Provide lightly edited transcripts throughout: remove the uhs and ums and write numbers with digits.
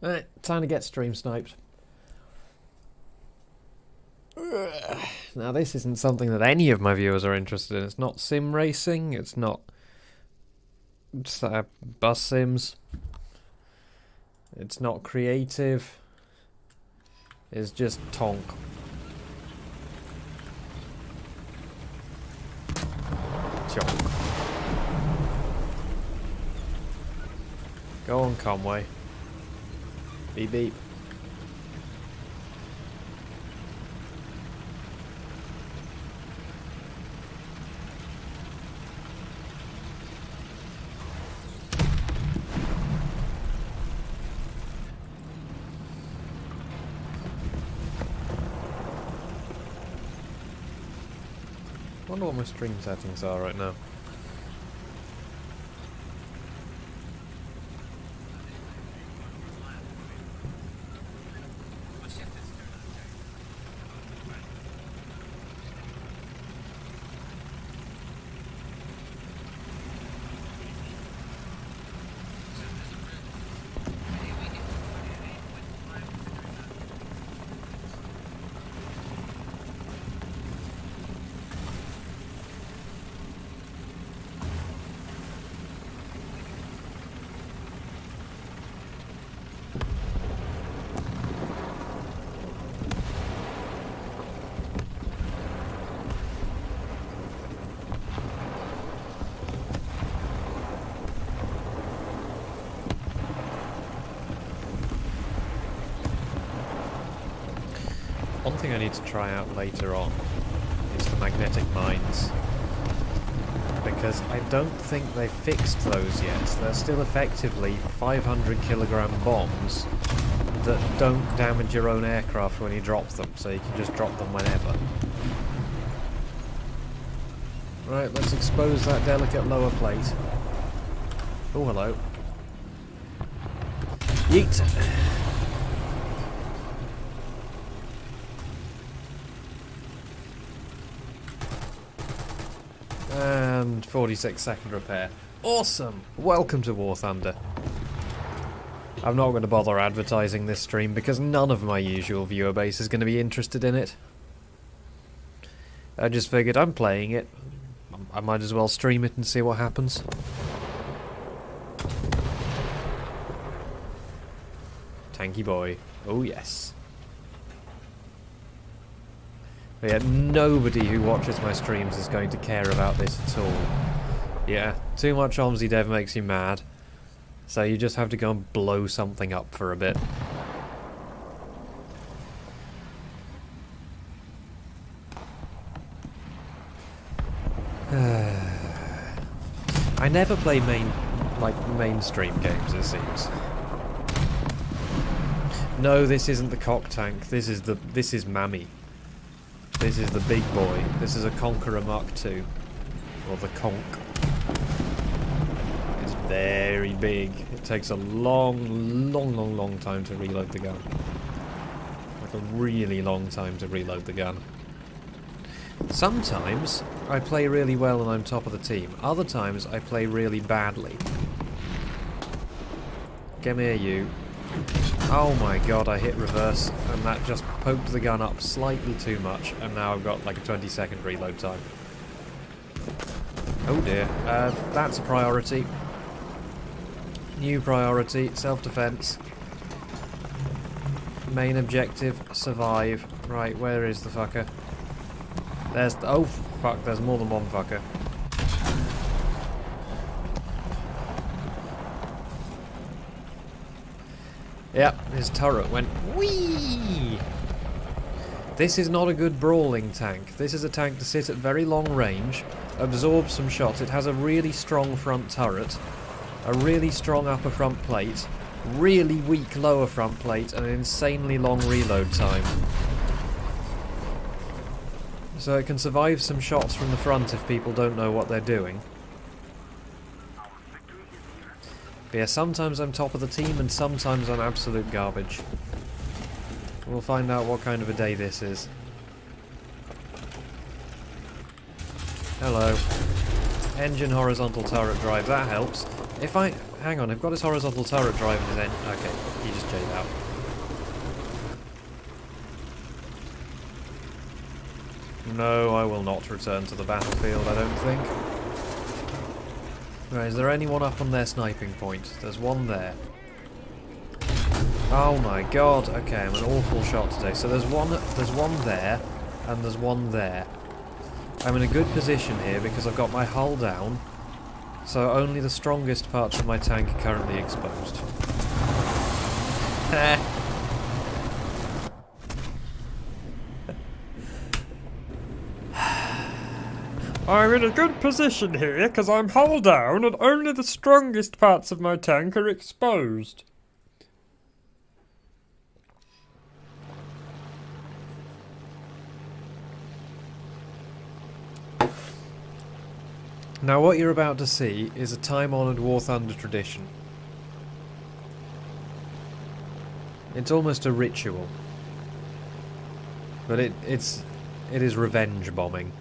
Time to get stream sniped. Now this isn't something that any of my viewers are interested in. It's not sim racing, it's not bus sims, it's not creative, it's just Tonk. Chonk. Go on, Conway. Beep beep. I wonder what my stream settings are right now. One thing I need to try out later on is the magnetic mines, because I don't think they fixed those yet. They're still effectively 500 kilogram bombs that don't damage your own aircraft when you drop them, so you can just drop them whenever. Right, let's expose that delicate lower plate. Oh, hello. Yeet! And 46-second repair. Awesome! Welcome to War Thunder. I'm not going to bother advertising this stream because none of my usual viewer base is going to be interested in it. I just figured I'm playing it. I might as well stream it and see what happens. Tanky boy. Oh yes. But yeah, nobody who watches my streams is going to care about this at all. Yeah, too much OMSI dev makes you mad. So you just have to go and blow something up for a bit. I never play mainstream games, it seems. No, this isn't the cock tank. This is Mammy. This is the big boy. This is a Conqueror Mark II. Or the Conk. It's very big. It takes a long time to reload the gun. Like a really long time to reload the gun. Sometimes I play really well and I'm top of the team. Other times I play really badly. Come here, you. Oh my god, I hit reverse and that just poked the gun up slightly too much and now I've got like a 20-second reload time. Oh dear, that's a priority. New priority, self-defense. Main objective, survive. Right, where is the fucker? There's the, oh fuck, there's more than one fucker. Yep, his turret went whee! This is not a good brawling tank. This is a tank to sit at very long range, absorb some shots. It has a really strong front turret, a really strong upper front plate, really weak lower front plate, and an insanely long reload time. So it can survive some shots from the front if people don't know what they're doing. But yeah, sometimes I'm top of the team and sometimes I'm absolute garbage. We'll find out what kind of a day this is. Hello. Engine horizontal turret drive, that helps. If I... Hang on, I've got his horizontal turret driving his end. Okay, he just J'd out. No, I will not return to the battlefield, I don't think. Right, is there anyone up on their sniping point? There's one there. Oh my god, okay, I'm an awful shot today. So there's one there, and there's one there. I'm in a good position here because I've got my hull down, so only the strongest parts of my tank are currently exposed. I'm in a good position here because I'm hull down and only the strongest parts of my tank are exposed. Now what you're about to see is a time-honoured War Thunder tradition. It's almost a ritual. But it is revenge bombing.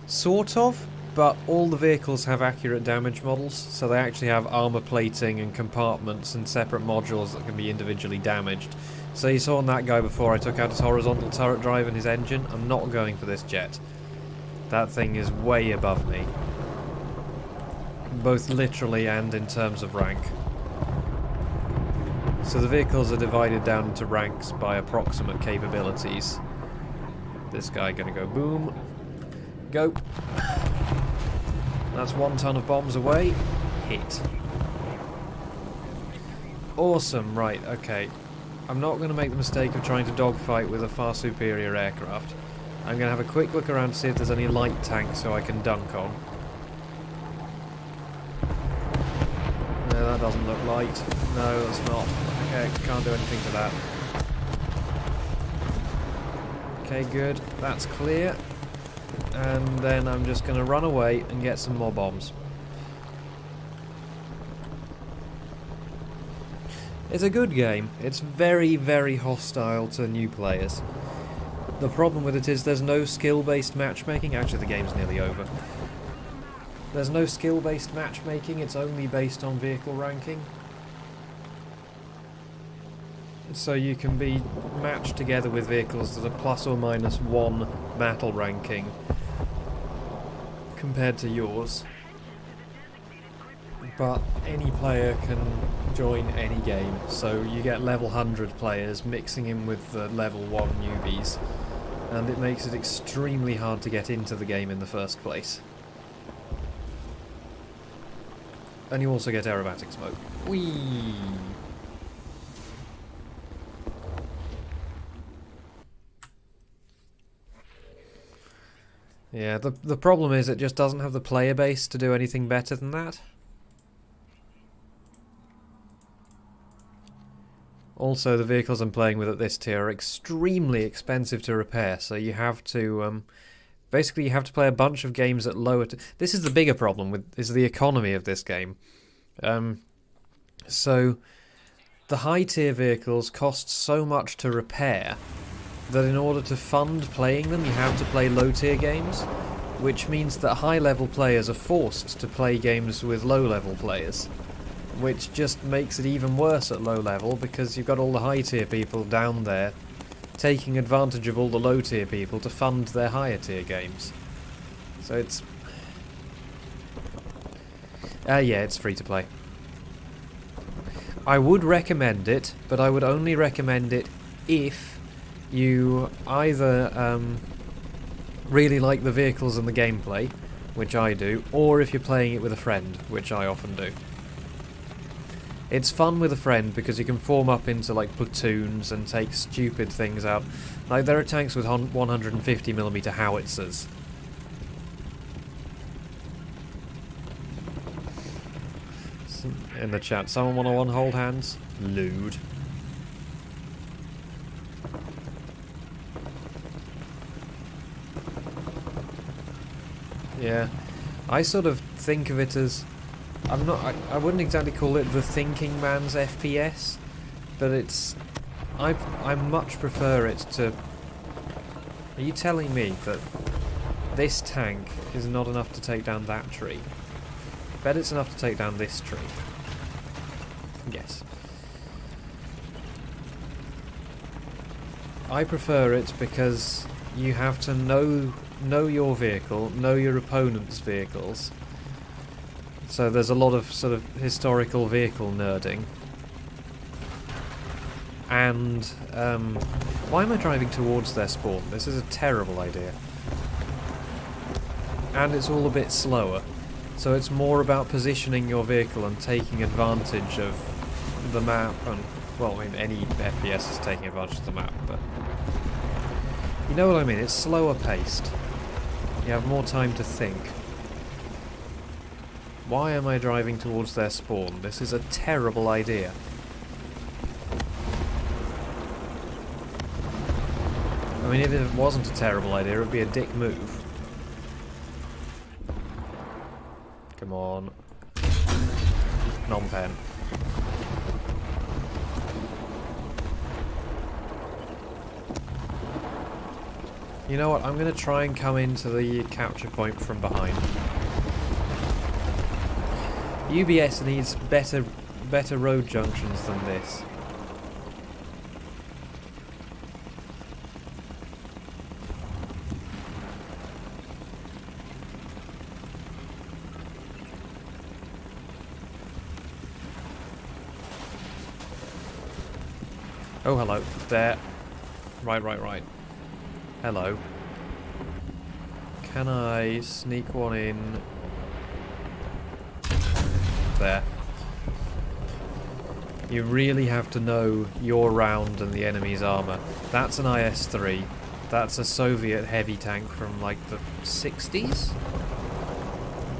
Sort of, but all the vehicles have accurate damage models, so they actually have armour plating and compartments and separate modules that can be individually damaged. So you saw on that guy before I took out his horizontal turret drive and his engine. I'm not going for this jet. That thing is way above me. Both literally and in terms of rank. So the vehicles are divided down into ranks by approximate capabilities. This guy gonna go boom. Go. That's 1 ton of bombs away. Hit. Awesome, right, okay. I'm not going to make the mistake of trying to dogfight with a far superior aircraft. I'm going to have a quick look around to see if there's any light tanks so I can dunk on. No, that doesn't look light. No, that's not. Okay, can't do anything to that. Okay, good. That's clear. And then I'm just going to run away and get some more bombs. It's a good game. It's very, very hostile to new players. The problem with it is there's no skill-based matchmaking. Actually, the game's nearly over. There's no skill-based matchmaking. It's only based on vehicle ranking. So you can be matched together with vehicles that are plus or minus 1 battle ranking compared to yours. But any player can join any game, so you get level 100 players mixing in with the level 1 newbies, and it makes it extremely hard to get into the game in the first place. And you also get aerobatic smoke. Whee! Yeah, the problem is it just doesn't have the player base to do anything better than that. Also, the vehicles I'm playing with at this tier are extremely expensive to repair, so you have to, basically you have to play a bunch of games at lower... This is the bigger problem, is the economy of this game. So, the high tier vehicles cost so much to repair that in order to fund playing them, you have to play low-tier games, which means that high-level players are forced to play games with low-level players, which just makes it even worse at low level, because you've got all the high-tier people down there taking advantage of all the low-tier people to fund their higher-tier games. So it's... yeah, it's free to play. I would recommend it, but I would only recommend it if you either really like the vehicles and the gameplay, which I do, or if you're playing it with a friend, which I often do. It's fun with a friend because you can form up into like platoons and take stupid things out. Like there are tanks with 150mm howitzers. In the chat, someone want to hold hands? Lewd. Yeah, I sort of think of it as... I wouldn't exactly call it the thinking man's FPS, but it's... I much prefer it to... Are you telling me that this tank is not enough to take down that tree? Bet it's enough to take down this tree. Yes. I prefer it because you have to know your vehicle, know your opponent's vehicles. So there's a lot of sort of historical vehicle nerding. And why am I driving towards their spawn? This is a terrible idea. And it's all a bit slower. So it's more about positioning your vehicle and taking advantage of the map. And, well, I mean, any FPS is taking advantage of the map, but you know what I mean? It's slower paced. You have more time to think. Why am I driving towards their spawn? This is a terrible idea. I mean, if it wasn't a terrible idea, it would be a dick move. Come on. Non-pen. You know what? I'm going to try and come into the capture point from behind. UBS needs better road junctions than this. Oh, hello. There. Right. Hello. Can I sneak one in? There. You really have to know your round and the enemy's armour. That's an IS-3. That's a Soviet heavy tank from, like, the 60s?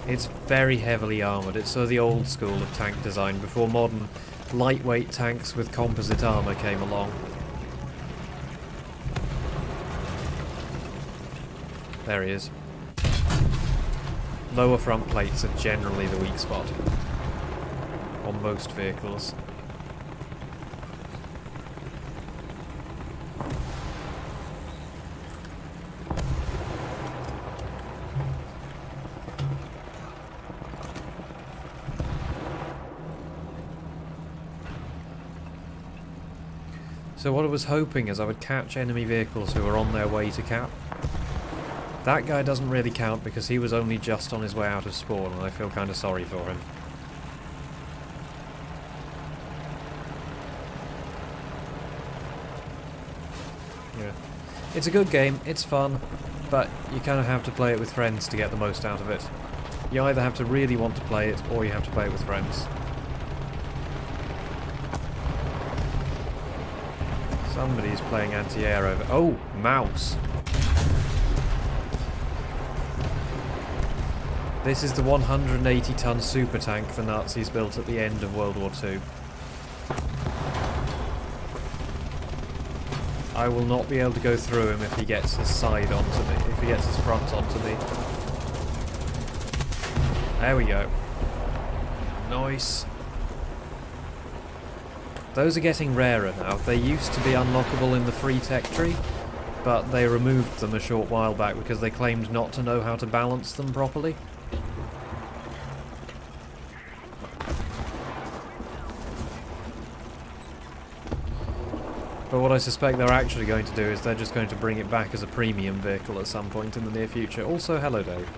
It's very heavily armoured. It's sort of the old school of tank design before modern lightweight tanks with composite armour came along. There he is. Lower front plates are generally the weak spot on most vehicles. So what I was hoping is I would catch enemy vehicles who are on their way to cap. That guy doesn't really count because he was only just on his way out of spawn, and I feel kind of sorry for him. Yeah. It's a good game, it's fun, but you kind of have to play it with friends to get the most out of it. You either have to really want to play it, or you have to play it with friends. Somebody's playing anti-air over... Oh! Mouse! This is the 180-ton super tank the Nazis built at the end of World War II. I will not be able to go through him if he gets his side onto me, if he gets his front onto me. There we go. Nice. Those are getting rarer now. They used to be unlockable in the free tech tree, but they removed them a short while back because they claimed not to know how to balance them properly. But what I suspect they're actually going to do is they're just going to bring it back as a premium vehicle at some point in the near future. Also, hello Dave.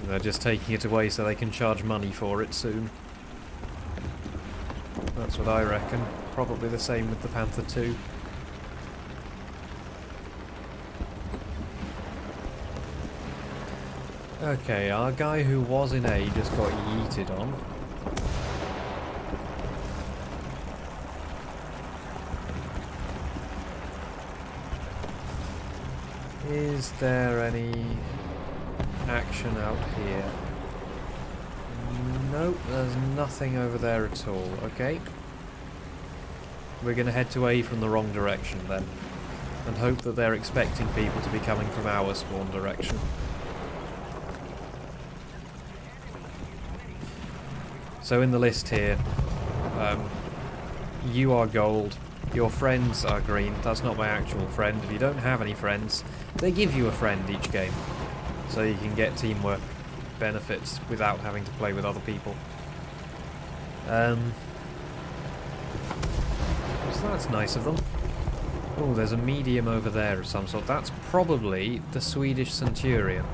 They're just taking it away so they can charge money for it soon. That's what I reckon. Probably the same with the Panther 2. Okay, our guy who was in A just got yeeted on. Is there any action out here? Nope, there's nothing over there at all. Okay. We're going to head to A from the wrong direction then, and hope that they're expecting people to be coming from our spawn direction. So in the list here, you are gold, Your friends are green. That's not my actual friend. If you don't have any friends, they give you a friend each game. So you can get teamwork benefits without having to play with other people. So that's nice of them. Oh, there's a medium over there of some sort. That's probably the Swedish Centurion,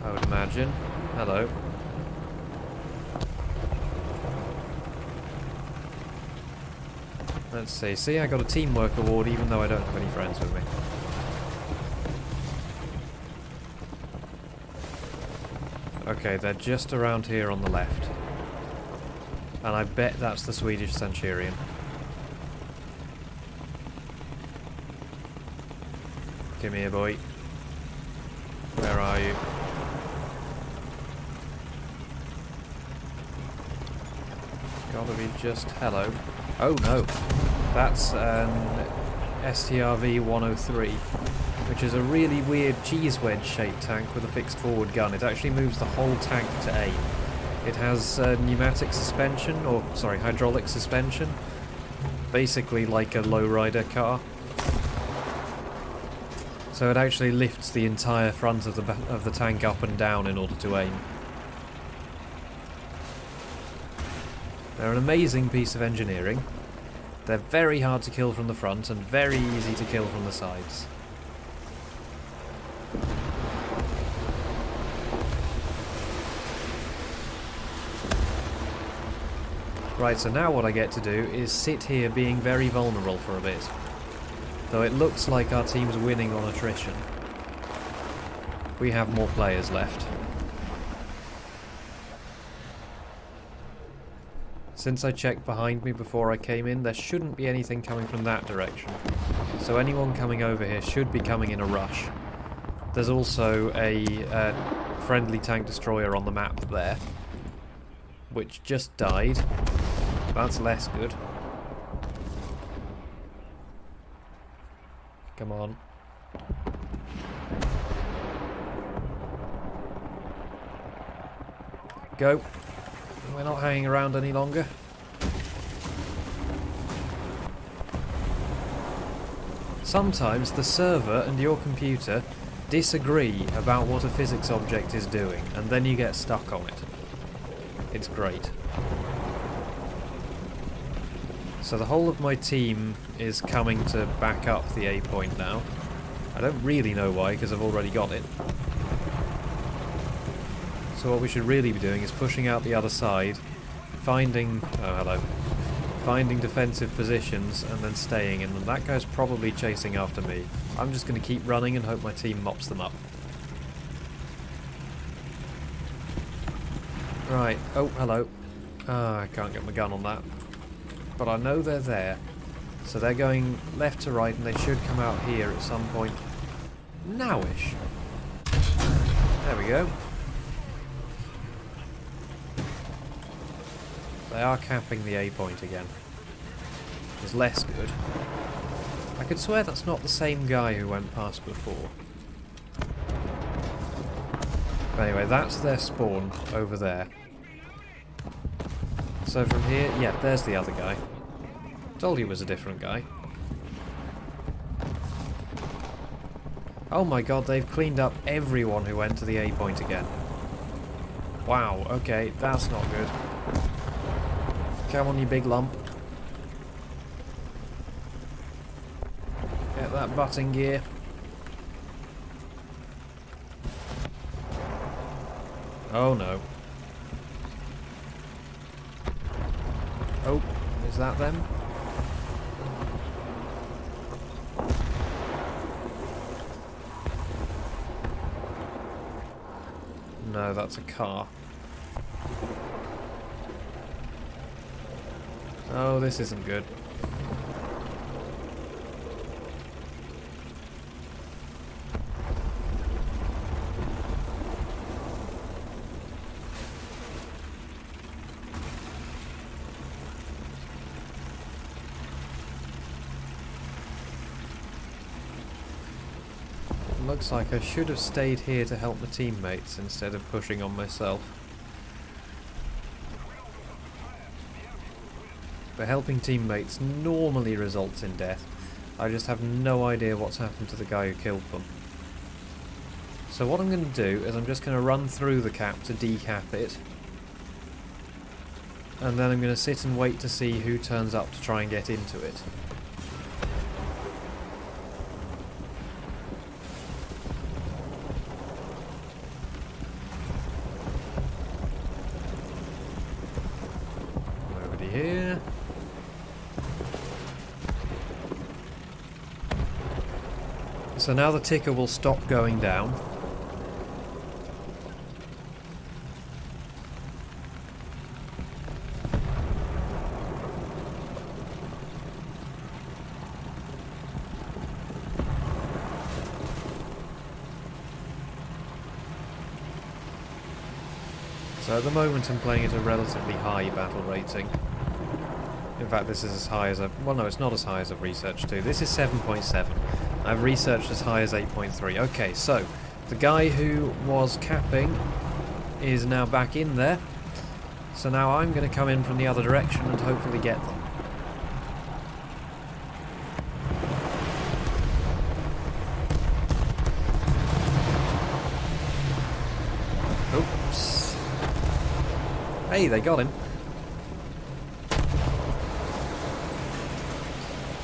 I would imagine. Hello. Let's see. See, I got a teamwork award even though I don't have any friends with me. Okay, they're just around here on the left. And I bet that's the Swedish Centurion. Come here, boy. Where are you? Gotta be just... Hello. Oh no. That's STRV 103, which is a really weird cheese wedge shaped tank with a fixed forward gun. It actually moves the whole tank to aim. It has pneumatic suspension, or sorry, hydraulic suspension, basically like a lowrider car. So it actually lifts the entire front of the tank up and down in order to aim. They're an amazing piece of engineering. They're very hard to kill from the front and very easy to kill from the sides. Right, so now what I get to do is sit here being very vulnerable for a bit. Though it looks like our team's winning on attrition. We have more players left. Since I checked behind me before I came in, there shouldn't be anything coming from that direction. So anyone coming over here should be coming in a rush. There's also a friendly tank destroyer on the map there, which just died. That's less good. Come on. Go. We're not hanging around any longer. Sometimes the server and your computer disagree about what a physics object is doing, and then you get stuck on it. It's great. So the whole of my team is coming to back up the A point now. I don't really know why, because I've already got it. So what we should really be doing is pushing out the other side, finding defensive positions, and then staying in them. That guy's probably chasing after me. I'm just going to keep running and hope my team mops them up. Right, oh, hello. Ah, I can't get my gun on that. But I know they're there. So they're going left to right, and they should come out here at some point. Nowish. There we go. They are capping the A point again. It's less good. I could swear that's not the same guy who went past before. But anyway, that's their spawn over there. So from here, yeah, there's the other guy. Told you it was a different guy. Oh my god, they've cleaned up everyone who went to the A point again. Wow, okay, that's not good. Come on, you big lump. Get that butt in gear. Oh no. Oh, is that them? No, that's a car. Oh, this isn't good. Looks like I should have stayed here to help my teammates instead of pushing on myself. but helping teammates normally results in death. I just have no idea what's happened to the guy who killed them. So what I'm going to do is I'm just going to run through the cap to decap it. And then I'm going to sit and wait to see who turns up to try and get into it. Nobody here. So now the ticker will stop going down. So at the moment I'm playing at a relatively high battle rating. In fact, this is as high as I've... Well, no, it's not as high as I've researched to. This is 7.7. I've researched as high as 8.3. Okay, so the guy who was capping is now back in there. So now I'm going to come in from the other direction and hopefully get them. Oops. Hey, they got him.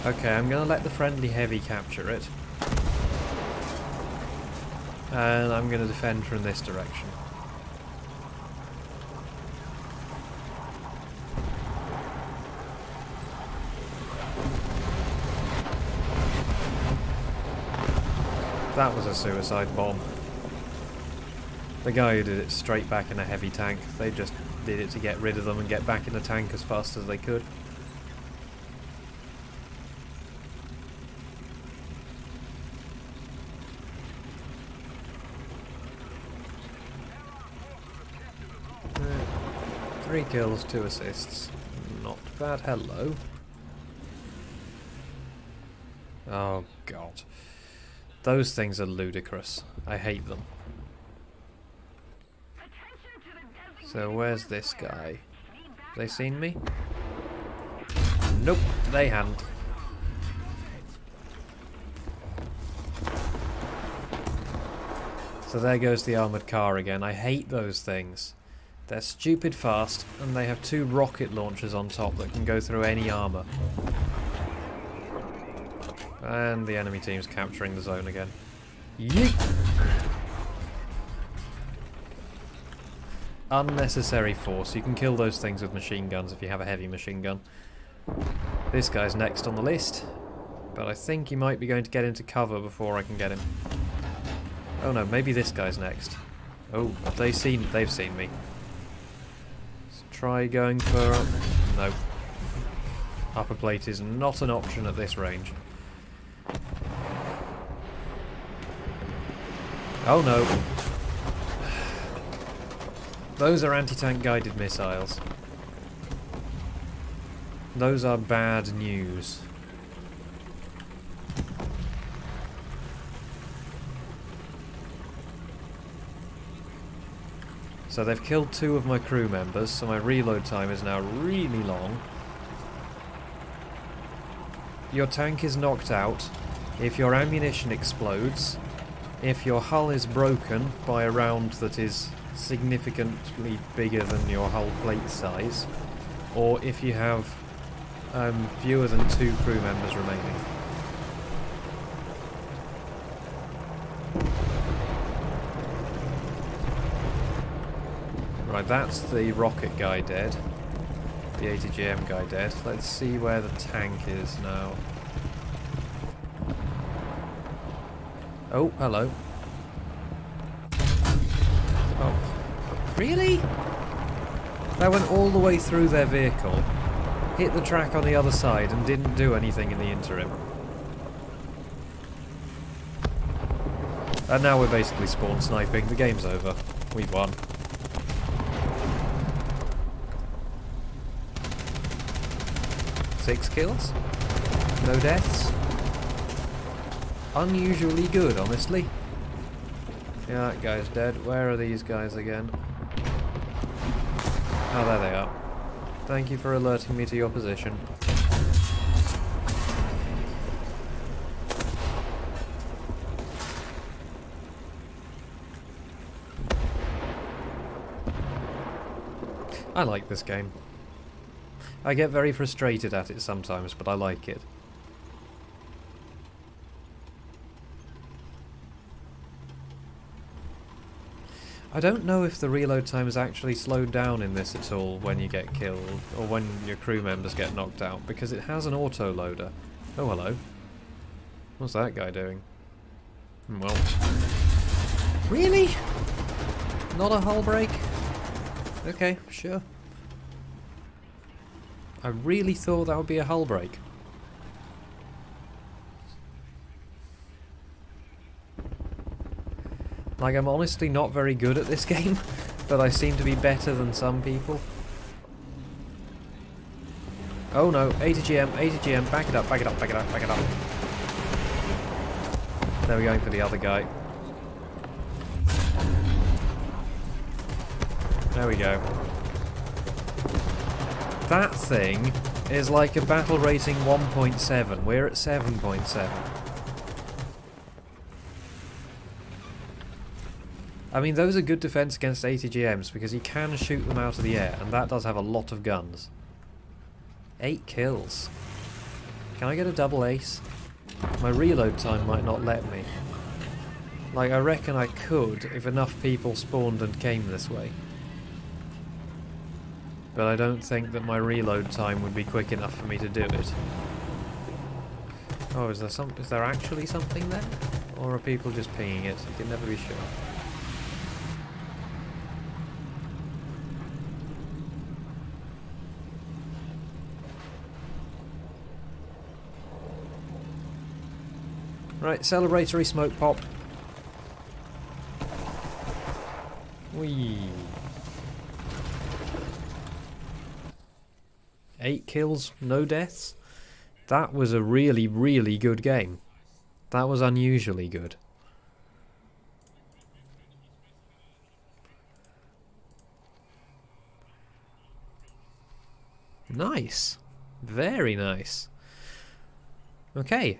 Okay, I'm going to let the friendly heavy capture it. And I'm going to defend from this direction. That was a suicide bomb. The guy who did it straight back in a heavy tank. They just did it to get rid of them and get back in the tank as fast as they could. Three kills, 2 assists. Not bad. Hello. Oh god. Those things are ludicrous. I hate them. So where's this guy? Have they seen me? Nope, they hadn't. So there goes the armoured car again. I hate those things. They're stupid fast, and they have 2 rocket launchers on top that can go through any armour. And the enemy team's capturing the zone again. Yeet! Unnecessary force. You can kill those things with machine guns if you have a heavy machine gun. This guy's next on the list, but I think he might be going to get into cover before I can get him. Oh no, maybe this guy's next. Oh, have they seen? They've seen me. Try going for... No. Upper plate is not an option at this range. Oh no. Those are anti-tank guided missiles. Those are bad news. So they've killed 2 of my crew members, so my reload time is now really long. Your tank is knocked out if your ammunition explodes, if your hull is broken by a round that is significantly bigger than your hull plate size, or if you have fewer than 2 crew members remaining. Right, that's the rocket guy dead. The 80GM guy dead. Let's see where the tank is now. Oh, hello. Oh. Really? That went all the way through their vehicle, hit the track on the other side, and didn't do anything in the interim. And now we're basically spawn sniping. The game's over. We've won. Six kills? No deaths? Unusually good, honestly. Yeah, that guy's dead. Where are these guys again? Oh, there they are. Thank you for alerting me to your position. I like this game. I get very frustrated at it sometimes, but I like it. I don't know if the reload time is actually slowed down in this at all when you get killed, or when your crew members get knocked out, because it has an auto-loader. Oh, hello. What's that guy doing? Well... Really? Not a hull break? Okay, sure. I really thought that would be a hull break. Like, I'm honestly not very good at this game, but I seem to be better than some people. Oh no, ATGM, ATGM, back it up, back it up, back it up, back it up. Now we're going for the other guy. There we go. That thing is like a battle rating 1.7. We're at 7.7. I mean, those are good defense against ATGMs because you can shoot them out of the air, and that does have a lot of guns. 8 kills. Can I get a double ace? My reload time might not let me. Like, I reckon I could if enough people spawned and came this way. But I don't think that my reload time would be quick enough for me to do it. Oh, is there actually something there? Or are people just pinging it? You can never be sure. Right, celebratory smoke pop. Whee! 8 kills, no deaths. That was a really, really good game. That was unusually good. Nice. Very nice. Okay,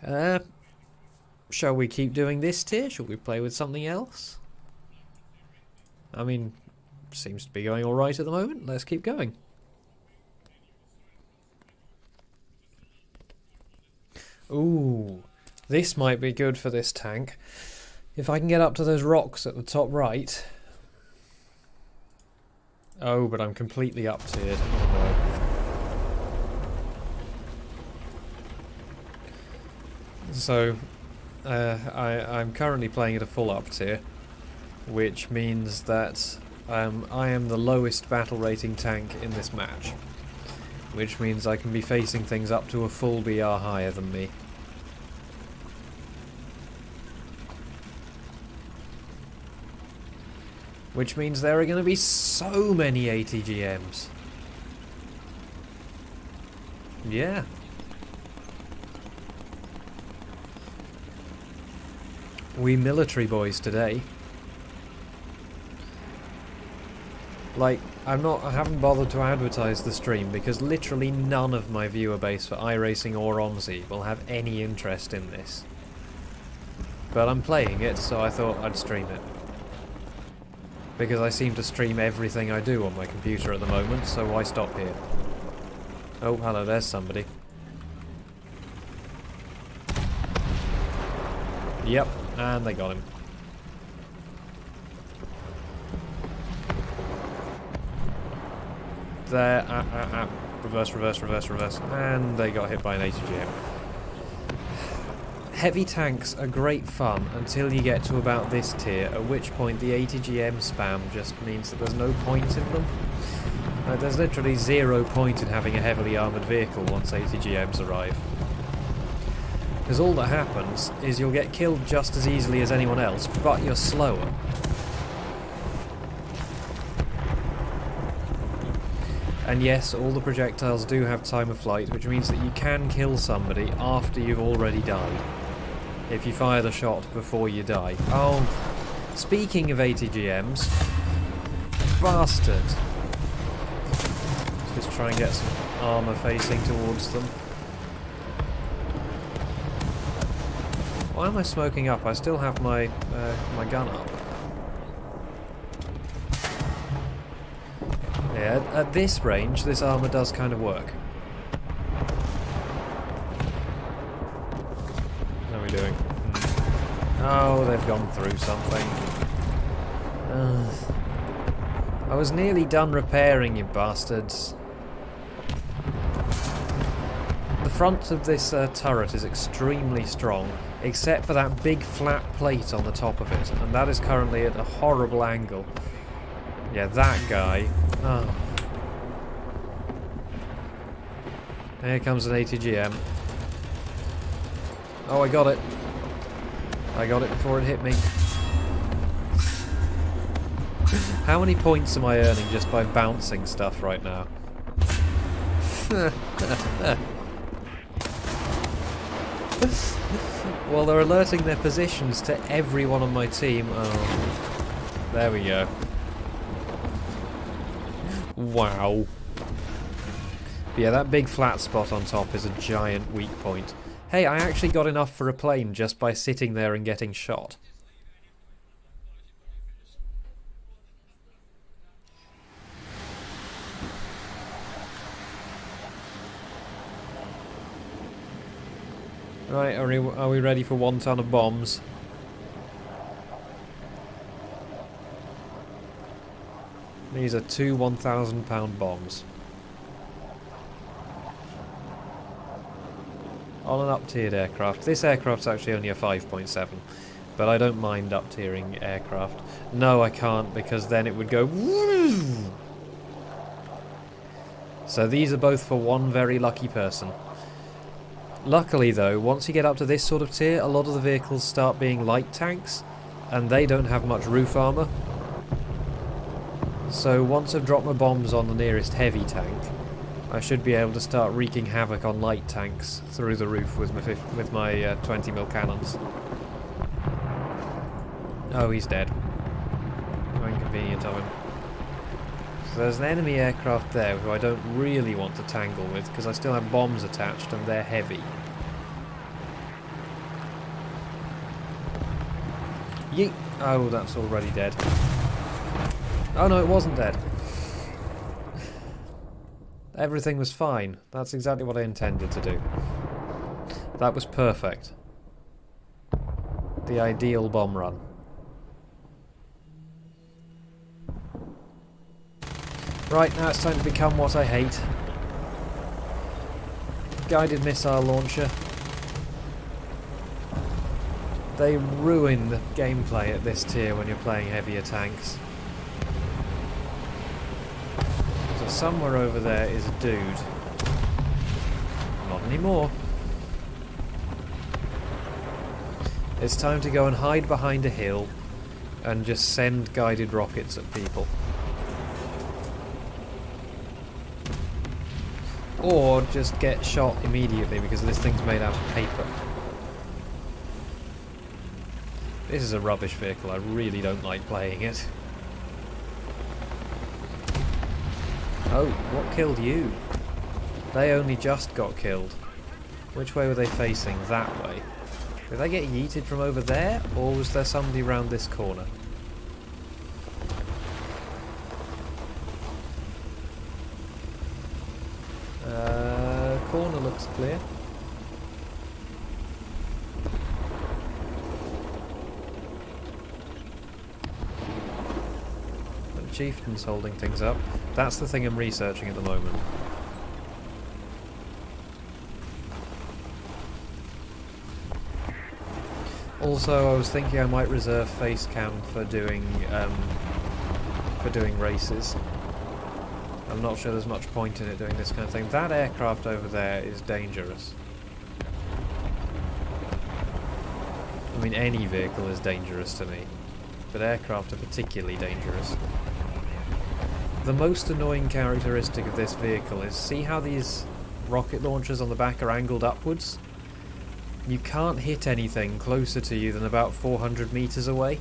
shall we keep doing this tier? Shall we play with something else? I mean, seems to be going alright at the moment. Let's keep going. Ooh, this might be good for this tank. If I can get up to those rocks at the top right. Oh, but I'm completely up-tiered. Oh no. So, I'm currently playing at a full up-tier, which means that I am the lowest battle rating tank in this match. Which means I can be facing things up to a full BR higher than me. Which means there are going to be so many ATGMs. Yeah. We military boys today. Like, I haven't bothered to advertise the stream because literally none of my viewer base for iRacing or ONZ will have any interest in this. But I'm playing it, so I thought I'd stream it. Because I seem to stream everything I do on my computer at the moment, so why stop here? Oh, hello, there's somebody. Yep, and they got him. There, reverse, reverse, reverse, reverse, and they got hit by an ATGM. Heavy tanks are great fun until you get to about this tier, at which point the ATGM spam just means that there's no point in them. There's literally 0 point in having a heavily armoured vehicle once ATGMs arrive. Because all that happens is you'll get killed just as easily as anyone else, but you're slower. And yes, all the projectiles do have time of flight, which means that you can kill somebody after you've already died. If you fire the shot before you die. Oh, speaking of ATGMs, bastard. Just try and get some armour facing towards them. Why am I smoking up? I still have my my gun up. Yeah, at this range, this armour does kind of work. How are we doing? Oh, they've gone through something. I was nearly done repairing, you bastards. The front of this turret is extremely strong, except for that big flat plate on the top of it, and that is currently at a horrible angle. Yeah, that guy. Oh. Here comes an ATGM. Oh, I got it. I got it before it hit me. How many points am I earning just by bouncing stuff right now? Well, they're alerting their positions to everyone on my team. Oh, there we go. Wow. But yeah, that big flat spot on top is a giant weak point. Hey, I actually got enough for a plane just by sitting there and getting shot. Right, are we ready for 1 ton of bombs? These are 2 1,000-pound bombs. On an up-tiered aircraft. This aircraft's actually only a 5.7, but I don't mind up-tiering aircraft. No, I can't, because then it would go woo! So these are both for one very lucky person. Luckily though, once you get up to this sort of tier, a lot of the vehicles start being light tanks, and they don't have much roof armour. So once I've dropped my bombs on the nearest heavy tank, I should be able to start wreaking havoc on light tanks through the roof with my 20mm cannons. Oh, he's dead. How inconvenient of him. So there's an enemy aircraft there who I don't really want to tangle with because I still have bombs attached and they're heavy. Yeet! Oh, that's already dead. Oh no, it wasn't dead. Everything was fine. That's exactly what I intended to do. That was perfect. The ideal bomb run. Right, now it's time to become what I hate. Guided missile launcher. They ruin the gameplay at this tier when you're playing heavier tanks. So somewhere over there is a dude. Not anymore. It's time to go and hide behind a hill and just send guided rockets at people. Or just get shot immediately because this thing's made out of paper. This is a rubbish vehicle, I really don't like playing it. Oh, what killed you? They only just got killed. Which way were they facing? That way. Did they get yeeted from over there, or was there somebody round this corner? Corner looks clear. The chieftain's holding things up. That's the thing I'm researching at the moment. Also, I was thinking I might reserve face cam for doing races. I'm not sure there's much point in it doing this kind of thing. That aircraft over there is dangerous. I mean, any vehicle is dangerous to me, but aircraft are particularly dangerous. The most annoying characteristic of this vehicle is, see how these rocket launchers on the back are angled upwards? You can't hit anything closer to you than about 400 meters away,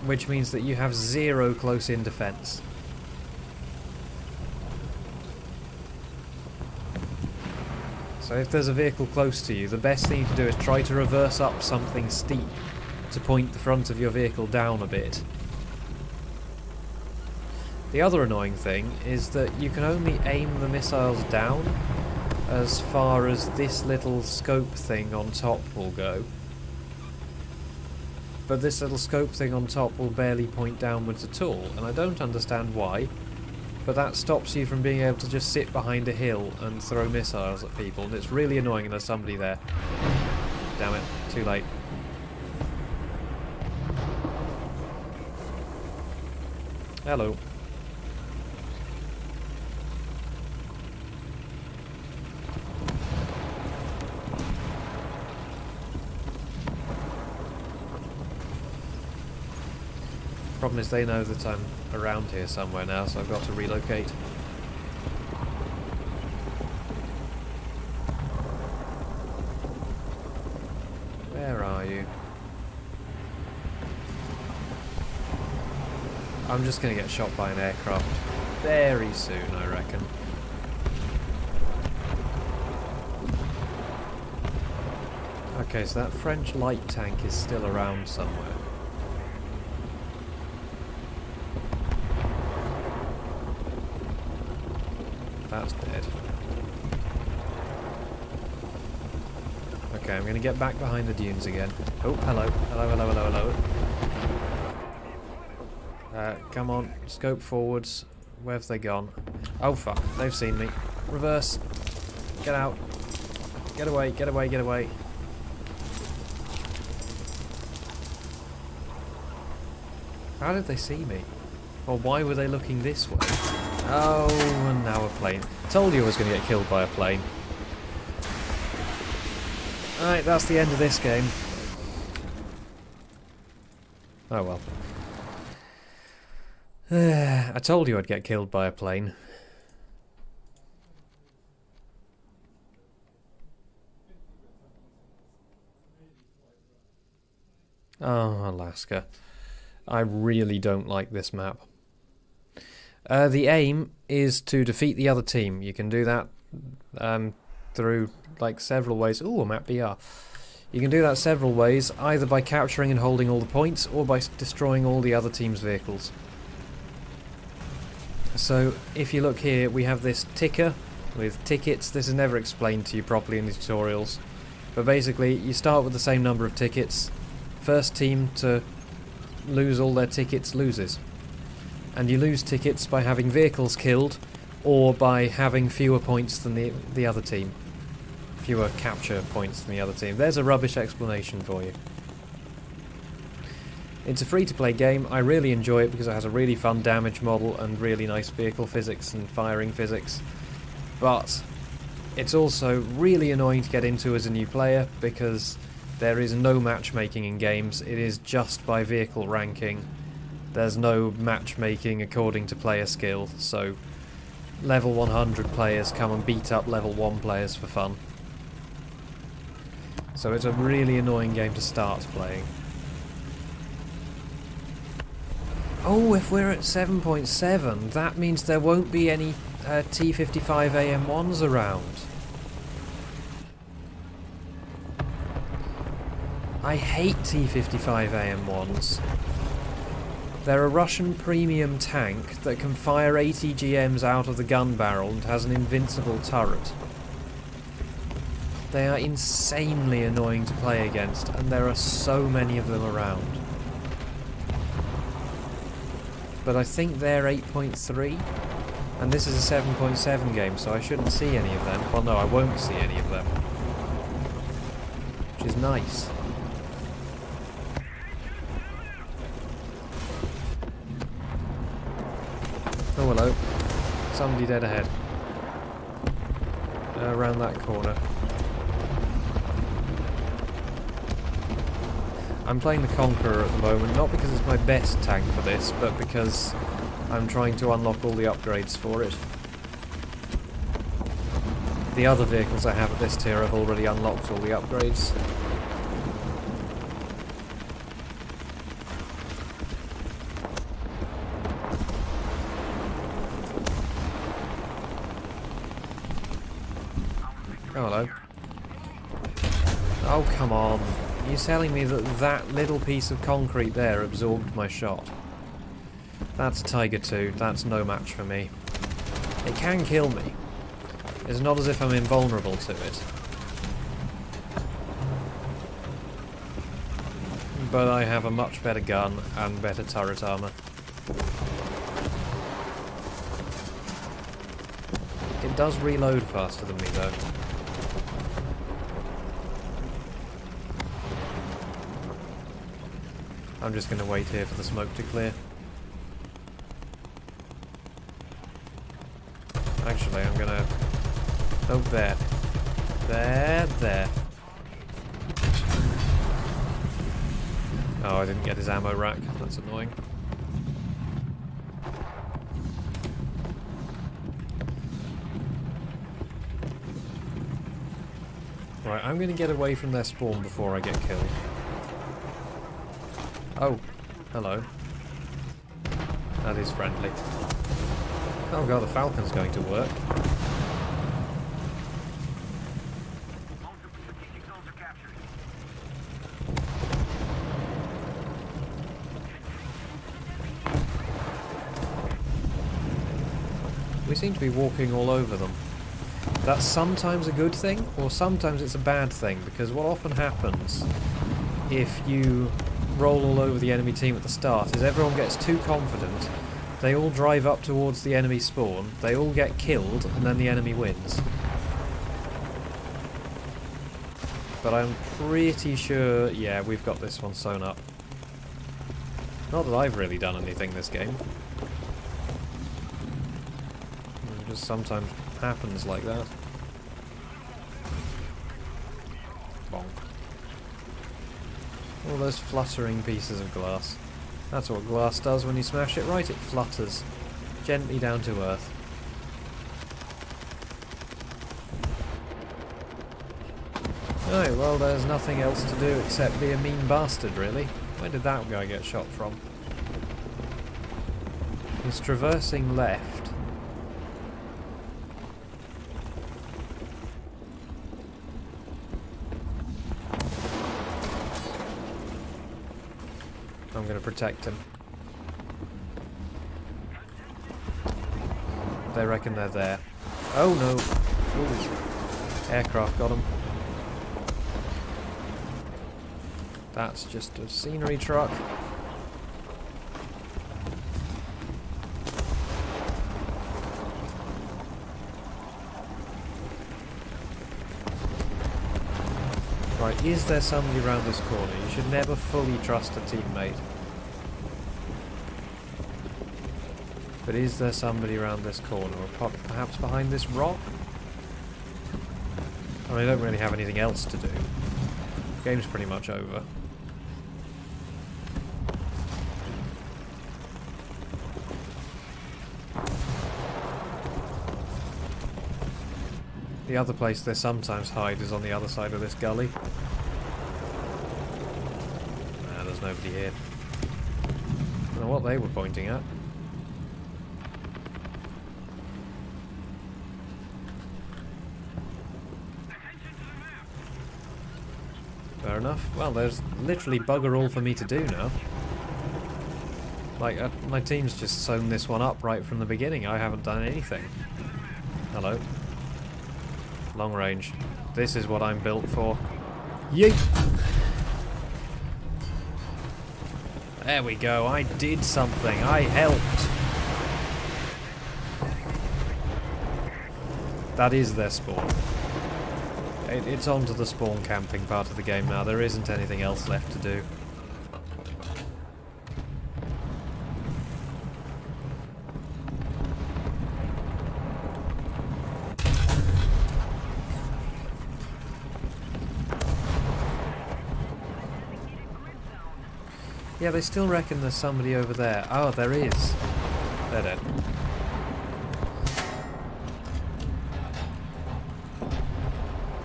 which means that you have zero close-in defense. So if there's a vehicle close to you, the best thing you can do is try to reverse up something steep to point the front of your vehicle down a bit. The other annoying thing is that you can only aim the missiles down as far as this little scope thing on top will go. But this little scope thing on top will barely point downwards at all, and I don't understand why. But that stops you from being able to just sit behind a hill and throw missiles at people, and it's really annoying and there's somebody there. Damn it, too late. Hello. Problem is they know that I'm around here somewhere now, so I've got to relocate. Where are you? I'm just going to get shot by an aircraft very soon, I reckon. Okay, so that French light tank is still around somewhere. That's dead. Okay, I'm going to get back behind the dunes again. Oh, hello. Hello, hello, hello, hello. Come on, scope forwards. Where have they gone? Oh fuck, they've seen me. Reverse. Get out. Get away, get away, get away. How did they see me? Or why were they looking this way? Oh, and now a plane. Told you I was going to get killed by a plane. Alright, that's the end of this game. Oh well. I told you I'd get killed by a plane. Oh, Alaska. I really don't like this map. The aim is to defeat the other team. You can do that through like several ways. Ooh, a map BR. You can do that several ways, either by capturing and holding all the points, or by destroying all the other team's vehicles. So, if you look here, we have this ticker with tickets. This is never explained to you properly in the tutorials. But basically, you start with the same number of tickets. First team to lose all their tickets loses. And you lose tickets by having vehicles killed, or by having fewer points than the other team. Fewer capture points than the other team. There's a rubbish explanation for you. It's a free-to-play game. I really enjoy it because it has a really fun damage model and really nice vehicle physics and firing physics. But it's also really annoying to get into as a new player because there is no matchmaking in games. It is just by vehicle ranking. There's no matchmaking according to player skill, so level 100 players come and beat up level 1 players for fun. So it's a really annoying game to start playing. Oh, if we're at 7.7, that means there won't be any T55 AM1s around. I hate T55 AM1s. They're a Russian premium tank that can fire 80 GMs out of the gun barrel and has an invincible turret. They are insanely annoying to play against, and there are so many of them around. But I think they're 8.3, and this is a 7.7 game, so I shouldn't see any of them. Well, no, I won't see any of them. Which is nice. Oh, hello. Somebody dead ahead. Around that corner. I'm playing the Conqueror at the moment, not because it's my best tank for this, but because I'm trying to unlock all the upgrades for it. The other vehicles I have at this tier have already unlocked all the upgrades. Oh hello. Oh, come on. You're telling me that that little piece of concrete there absorbed my shot? That's Tiger 2. That's no match for me. It can kill me. It's not as if I'm invulnerable to it. But I have a much better gun and better turret armor. It does reload faster than me though. I'm just going to wait here for the smoke to clear. Actually, I'm going to... Oh, there. There. Oh, I didn't get his ammo rack. That's annoying. Right, I'm going to get away from their spawn before I get killed. Oh, hello. That is friendly. Oh god, the Falcon's going to work. We seem to be walking all over them. That's sometimes a good thing, or sometimes it's a bad thing, because what often happens if you roll all over the enemy team at the start is everyone gets too confident, they all drive up towards the enemy spawn, they all get killed, and then the enemy wins. But I'm pretty sure, yeah, we've got this one sewn up. Not that I've really done anything this game. It just sometimes happens like that. Bonk. All those fluttering pieces of glass. That's what glass does when you smash it right, it flutters. Gently down to earth. Oh, well, there's nothing else to do except be a mean bastard, really. Where did that guy get shot from? He's traversing left. I'm going to protect him. They reckon they're there. Oh no! Ooh. Aircraft got him. That's just a scenery truck. Right, is there somebody around this corner? You should never fully trust a teammate. But is there somebody around this corner, or perhaps behind this rock? I mean, I don't really have anything else to do. The game's pretty much over. The other place they sometimes hide is on the other side of this gully. Nah, there's nobody here. I don't know what they were pointing at. Fair enough. Well, there's literally bugger all for me to do now. Like, my team's just sewn this one up right from the beginning. I haven't done anything. Hello. Long range. This is what I'm built for. Yeet! There we go. I did something. I helped. That is their spawn. It's on to the spawn camping part of the game now. There isn't anything else left to do. Yeah, they still reckon there's somebody over there. Oh, there is. They're dead.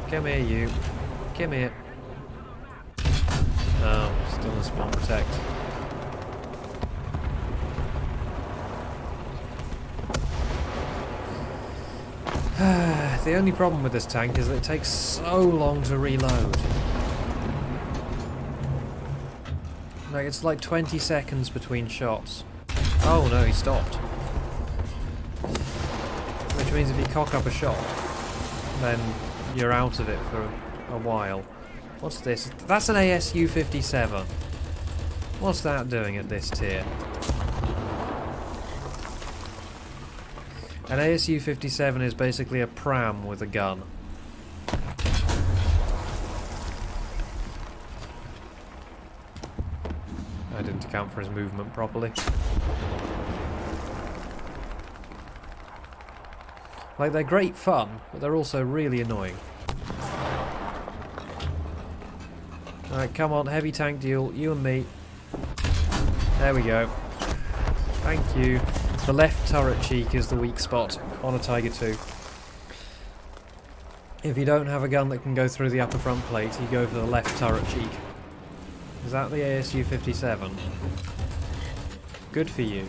Come here, you. Come here. Oh, still in spawn protect. The only problem with this tank is that it takes so long to reload. Like, it's like 20 seconds between shots. Oh no, he stopped. Which means if you cock up a shot, then you're out of it for a while. What's this? That's an ASU-57. What's that doing at this tier? An ASU-57 is basically a pram with a gun. I didn't account for his movement properly. Like, they're great fun, but they're also really annoying. Alright, come on, heavy tank duel, you and me. There we go. Thank you. The left turret cheek is the weak spot on a Tiger 2. If you don't have a gun that can go through the upper front plate, you go for the left turret cheek. Is that the ASU-57? Good for you.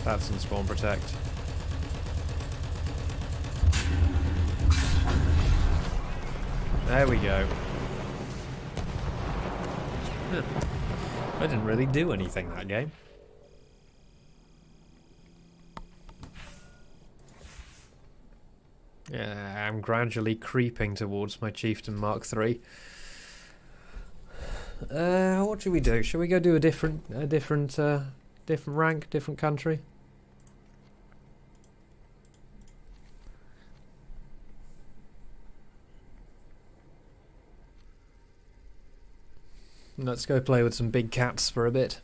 That's in spawn protect. There we go. Huh. I didn't really do anything that game. Yeah, I'm gradually creeping towards my Chieftain Mark III. What should we do? Should we go do a different rank, different country? Let's go play with some big cats for a bit.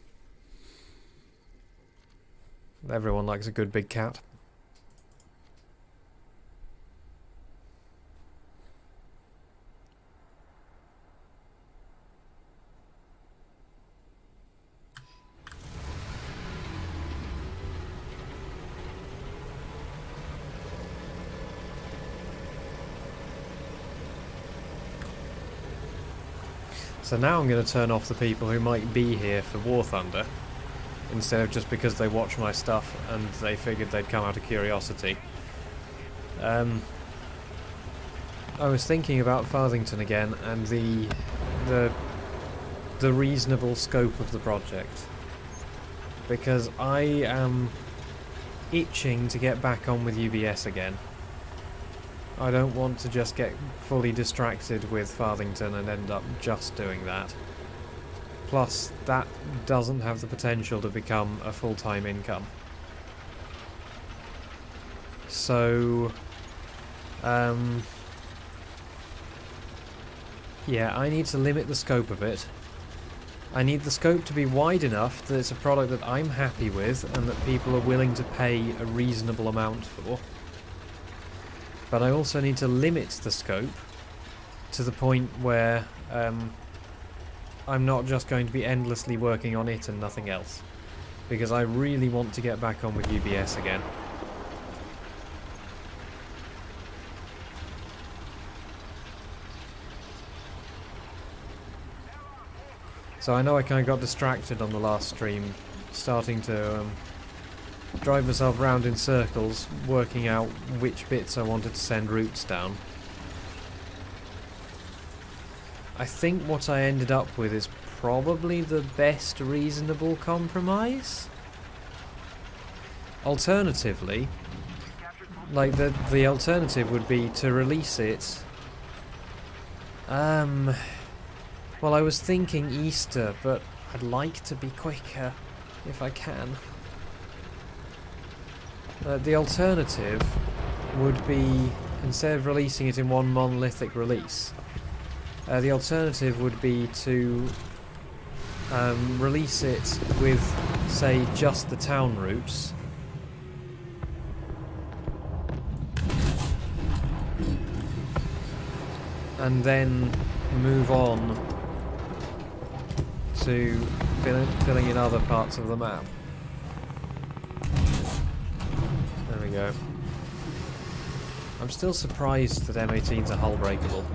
Everyone likes a good big cat. So now I'm going to turn off the people who might be here for War Thunder, instead of just because they watch my stuff and they figured they'd come out of curiosity. I was thinking about Farthington again and the reasonable scope of the project, because I am itching to get back on with UBS again. I don't want to just get fully distracted with Farthington and end up just doing that. Plus, that doesn't have the potential to become a full-time income. So, yeah, I need to limit the scope of it. I need the scope to be wide enough that it's a product that I'm happy with and that people are willing to pay a reasonable amount for. But I also need to limit the scope to the point where I'm not just going to be endlessly working on it and nothing else. Because I really want to get back on with UBS again. So I know I kind of got distracted on the last stream, starting to drive myself round in circles, working out which bits I wanted to send routes down. I think what I ended up with is probably the best reasonable compromise. Alternatively, like the alternative would be to release it. Well, I was thinking Easter, but I'd like to be quicker if I can. The alternative would be, instead of releasing it in one monolithic release, the alternative would be to release it with, say, just the town routes. And then move on to filling in other parts of the map. There we go. I'm still surprised that M18s are hull breakable.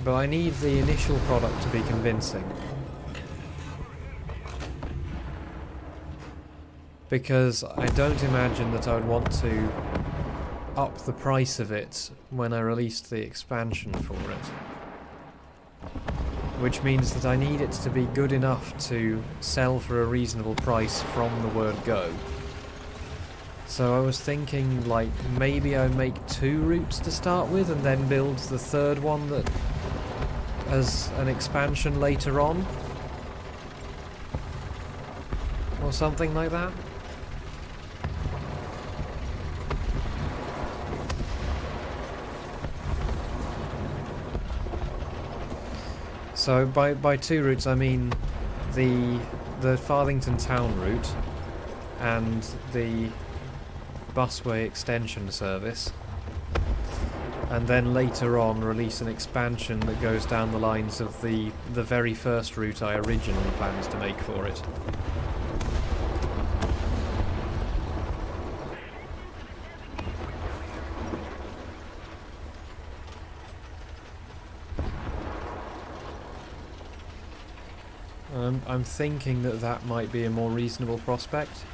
But I need the initial product to be convincing. Because I don't imagine that I would want to up the price of it when I released the expansion for it. Which means that I need it to be good enough to sell for a reasonable price from the word go. So I was thinking, like, maybe I make 2 routes to start with and then build the third one that as an expansion later on. Or something like that. So by 2 routes I mean the Farthington town route and the busway extension service, and then later on release an expansion that goes down the lines of the very first route I originally planned to make for it. I'm thinking that that might be a more reasonable prospect.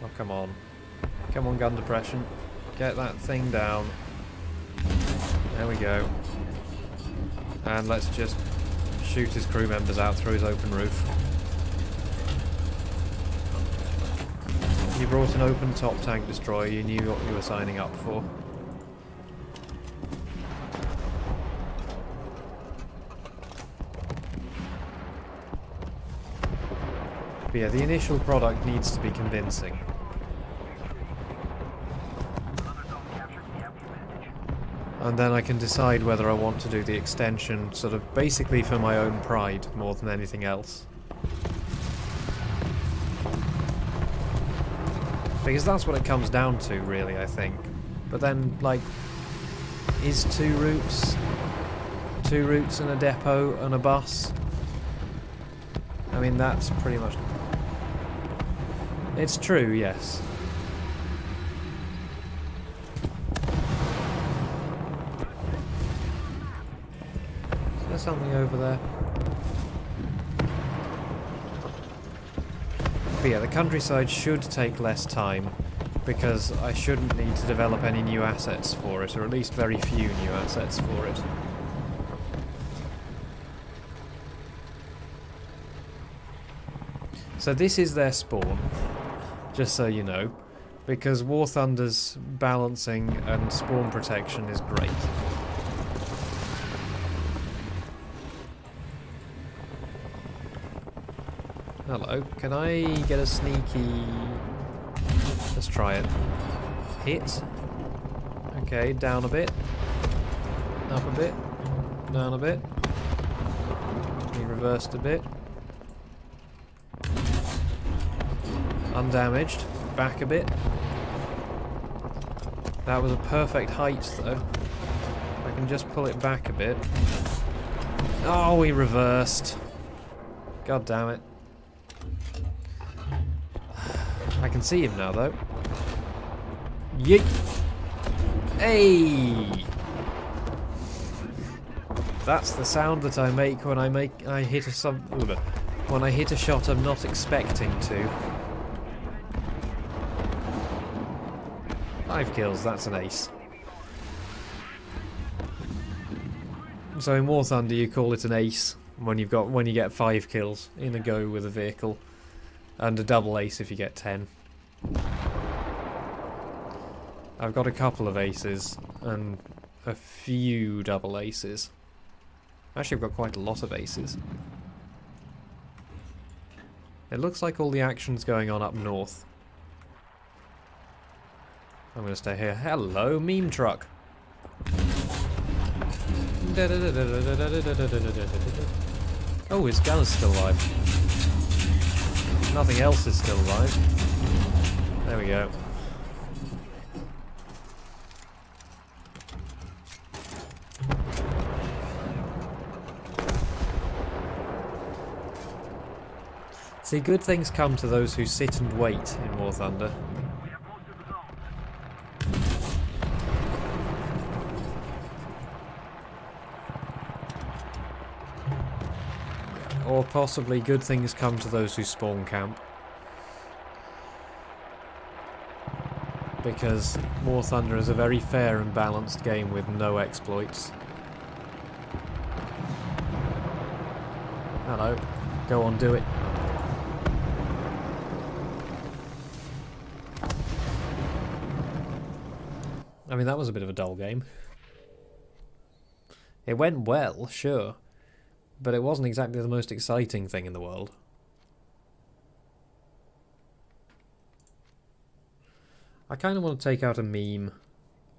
Oh, come on. Come on, gun depression. Get that thing down. There we go. And let's just shoot his crew members out through his open roof. You brought an open top tank destroyer, you knew what you were signing up for. But yeah, the initial product needs to be convincing. And then I can decide whether I want to do the extension, sort of basically for my own pride more than anything else. Because that's what it comes down to, really, I think. But then, like, is 2 routes and a depot and a bus? I mean, that's pretty much... It's true, yes. Is there something over there? But yeah, the countryside should take less time, because I shouldn't need to develop any new assets for it, or at least very few new assets for it. So this is their spawn, just so you know, because War Thunder's balancing and spawn protection is great. Hello, can I get a sneaky... Let's try it. Hit. Okay, down a bit. Up a bit. Down a bit. He reversed a bit. Undamaged. Back a bit. That was a perfect height, though. I can just pull it back a bit. Oh, he reversed. God damn it. I can see him now, though. Yeet! Hey! That's the sound that I make when I hit a shot I'm not expecting to. 5 kills, that's an ace. So in War Thunder you call it an ace when you get 5 kills in a go with a vehicle. And a double ace if you get 10. I've got a couple of aces and a few double aces. Actually, I've got quite a lot of aces. It looks like all the action's going on up north. I'm going to stay here. Hello, meme truck. Oh, his gun is still alive. Nothing else is still alive. There we go. See, good things come to those who sit and wait in War Thunder. Or possibly good things come to those who spawn camp. Because War Thunder is a very fair and balanced game with no exploits. Hello. Go on, do it. I mean, that was a bit of a dull game. It went well, sure. But it wasn't exactly the most exciting thing in the world. I kind of want to take out a meme.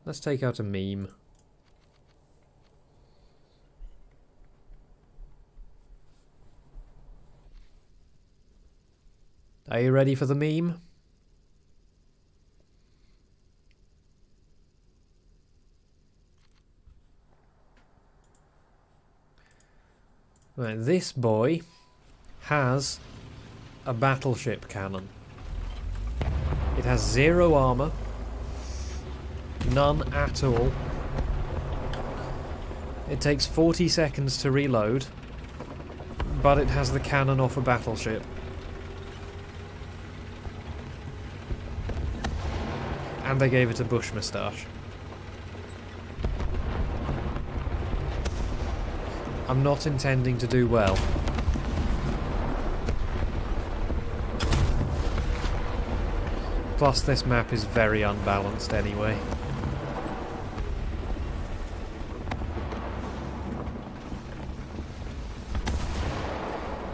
Let's take out a meme. Are you ready for the meme? Right, this boy has a battleship cannon. It has 0 armor, none at all. It takes 40 seconds to reload, but it has the cannon off a battleship. And they gave it a bush moustache. I'm not intending to do well. Plus, this map is very unbalanced anyway.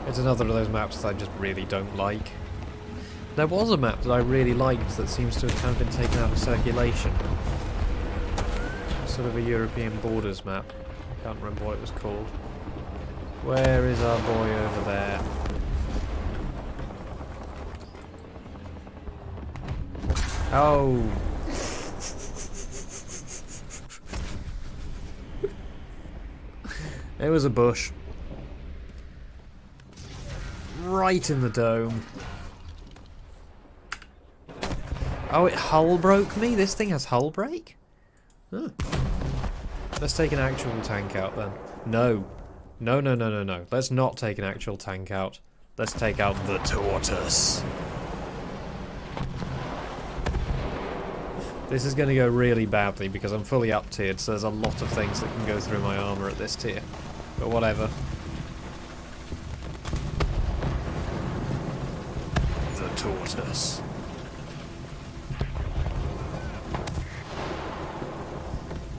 It's another of those maps that I just really don't like. There was a map that I really liked that seems to have kind of been taken out of circulation. Sort of a European borders map. I can't remember what it was called. Where is our boy over there? Oh! There was a bush. Right in the dome. Oh, it hull broke me? This thing has hull break? Huh. Let's take an actual tank out then. No. No, no, no, no, no. Let's not take an actual tank out. Let's take out the tortoise. This is going to go really badly because I'm fully up-tiered, so there's a lot of things that can go through my armour at this tier. But whatever. The tortoise.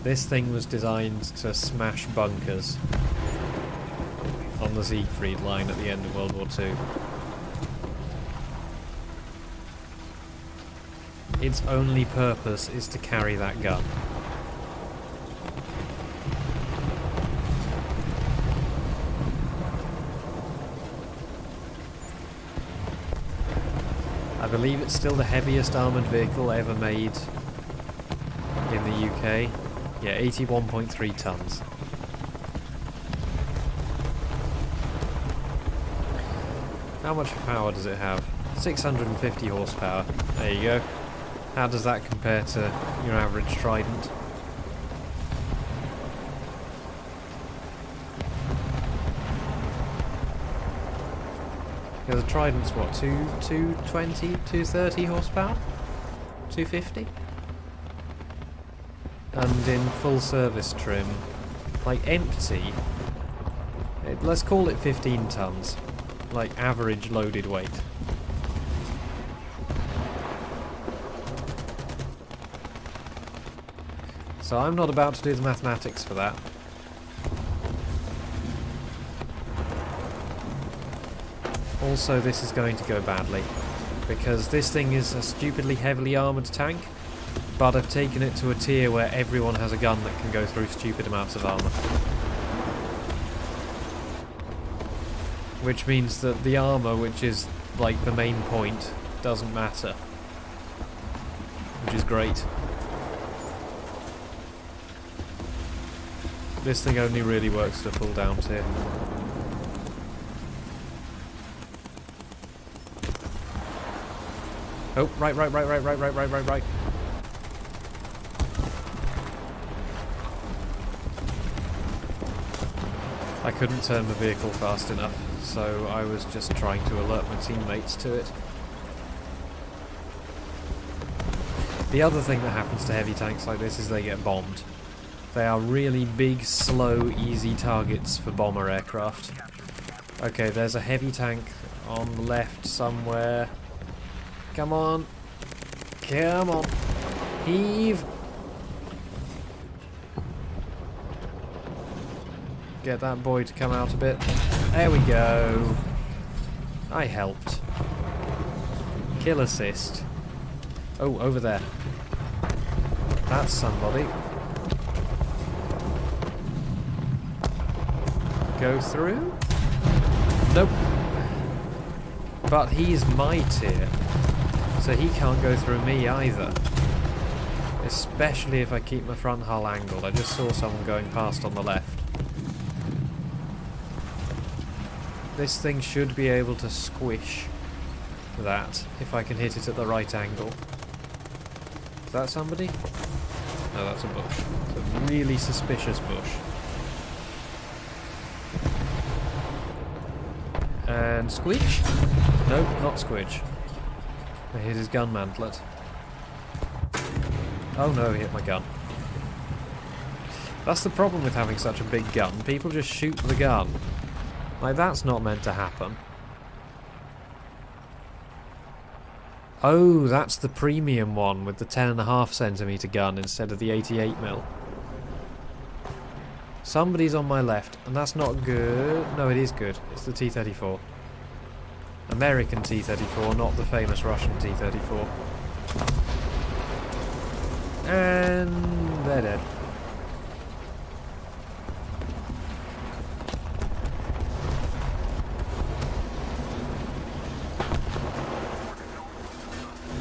This thing was designed to smash bunkers on the Siegfried line at the end of World War II. Its only purpose is to carry that gun. I believe it's still the heaviest armoured vehicle ever made in the UK. Yeah, 81.3 tons. How much power does it have? 650 horsepower. There you go. How does that compare to your average Trident? Because the Trident's what, 220, 230 horsepower? 250? And in full service trim, like empty, let's call it 15 tons, like average loaded weight. So I'm not about to do the mathematics for that. Also, this is going to go badly, because this thing is a stupidly heavily armoured tank, but I've taken it to a tier where everyone has a gun that can go through stupid amounts of armour. Which means that the armour, which is like the main point, doesn't matter. Which is great. This thing only really works at a full down tier. Oh, right. I couldn't turn the vehicle fast enough, so I was just trying to alert my teammates to it. The other thing that happens to heavy tanks like this is they get bombed. They are really big, slow, easy targets for bomber aircraft. Okay, there's a heavy tank on the left somewhere. Come on. Come on. Heave. Get that boy to come out a bit. There we go. I helped. Kill assist. Oh, over there. That's somebody. Go through? Nope. But he's my tier, so he can't go through me either. Especially if I keep my front hull angled. I just saw someone going past on the left. This thing should be able to squish that if I can hit it at the right angle. Is that somebody? No, that's a bush. It's a really suspicious bush. And squidge? Nope, not squidge. I hit his gun mantlet. Oh no, he hit my gun. That's the problem with having such a big gun. People just shoot the gun. Like, that's not meant to happen. Oh, that's the premium one with the 10.5cm gun instead of the 88mm. Somebody's on my left, and that's not good. No, it is good. It's the T-34. American T-34, not the famous Russian T-34. And they're dead.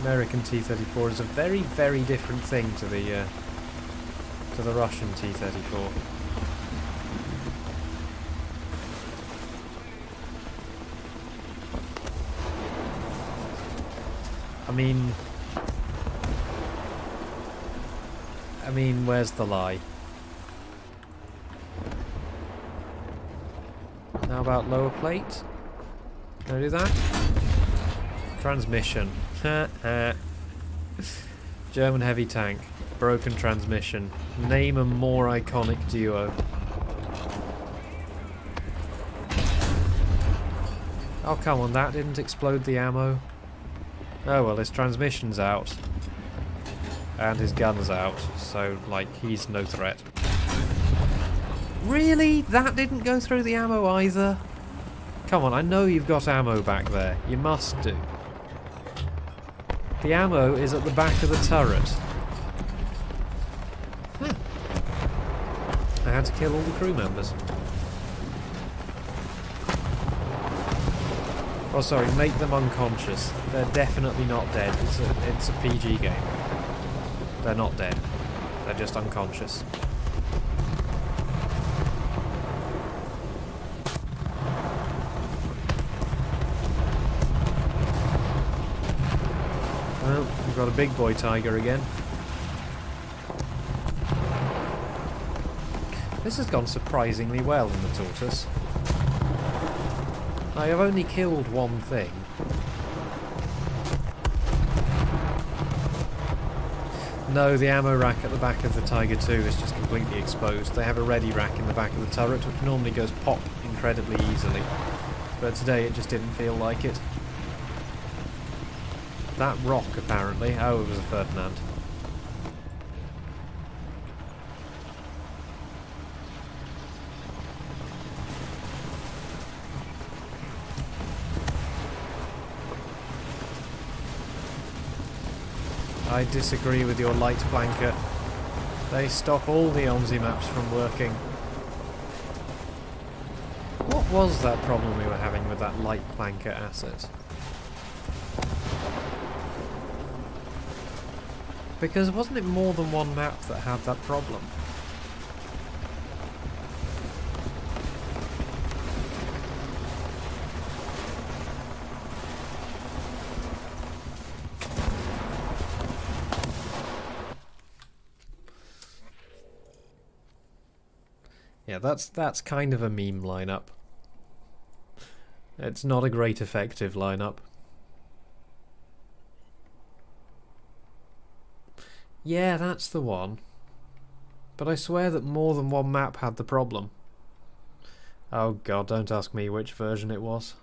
American T-34 is a very, very different thing to the Russian T-34. I mean, where's the lie? How about lower plate? Can I do that? Transmission. German heavy tank. Broken transmission. Name a more iconic duo. Oh, come on, that didn't explode the ammo. Oh well, his transmission's out. And his gun's out, so, like, he's no threat. Really? That didn't go through the ammo either? Come on, I know you've got ammo back there. You must do. The ammo is at the back of the turret. Huh. I had to kill all the crew members. Oh, sorry, make them unconscious. They're definitely not dead. It's a PG game. They're not dead. They're just unconscious. Well, we've got a big boy tiger again. This has gone surprisingly well in the tortoise. I have only killed one thing. No, the ammo rack at the back of the Tiger 2 is just completely exposed. They have a ready rack in the back of the turret, which normally goes pop incredibly easily. But today it just didn't feel like it. That rock, apparently. Oh, it was a Ferdinand. I disagree with your light planker. They stop all the OMSI maps from working. What was that problem we were having with that light planker asset? Because wasn't it more than one map that had that problem? Yeah, that's kind of a meme lineup. It's not a great effective lineup. Yeah, that's the one. But I swear that more than one map had the problem. Oh god, don't ask me which version it was.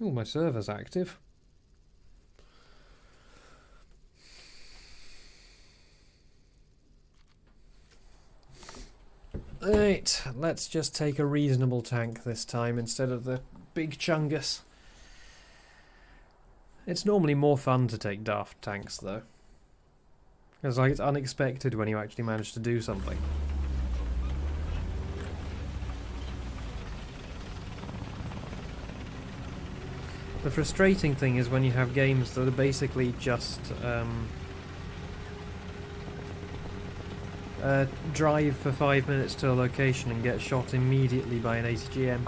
Oh, my server's active. Right, let's just take a reasonable tank this time instead of the big chungus. It's normally more fun to take daft tanks though. Because like, it's unexpected when you actually manage to do something. The frustrating thing is when you have games that are basically just drive for 5 minutes to a location and get shot immediately by an ATGM.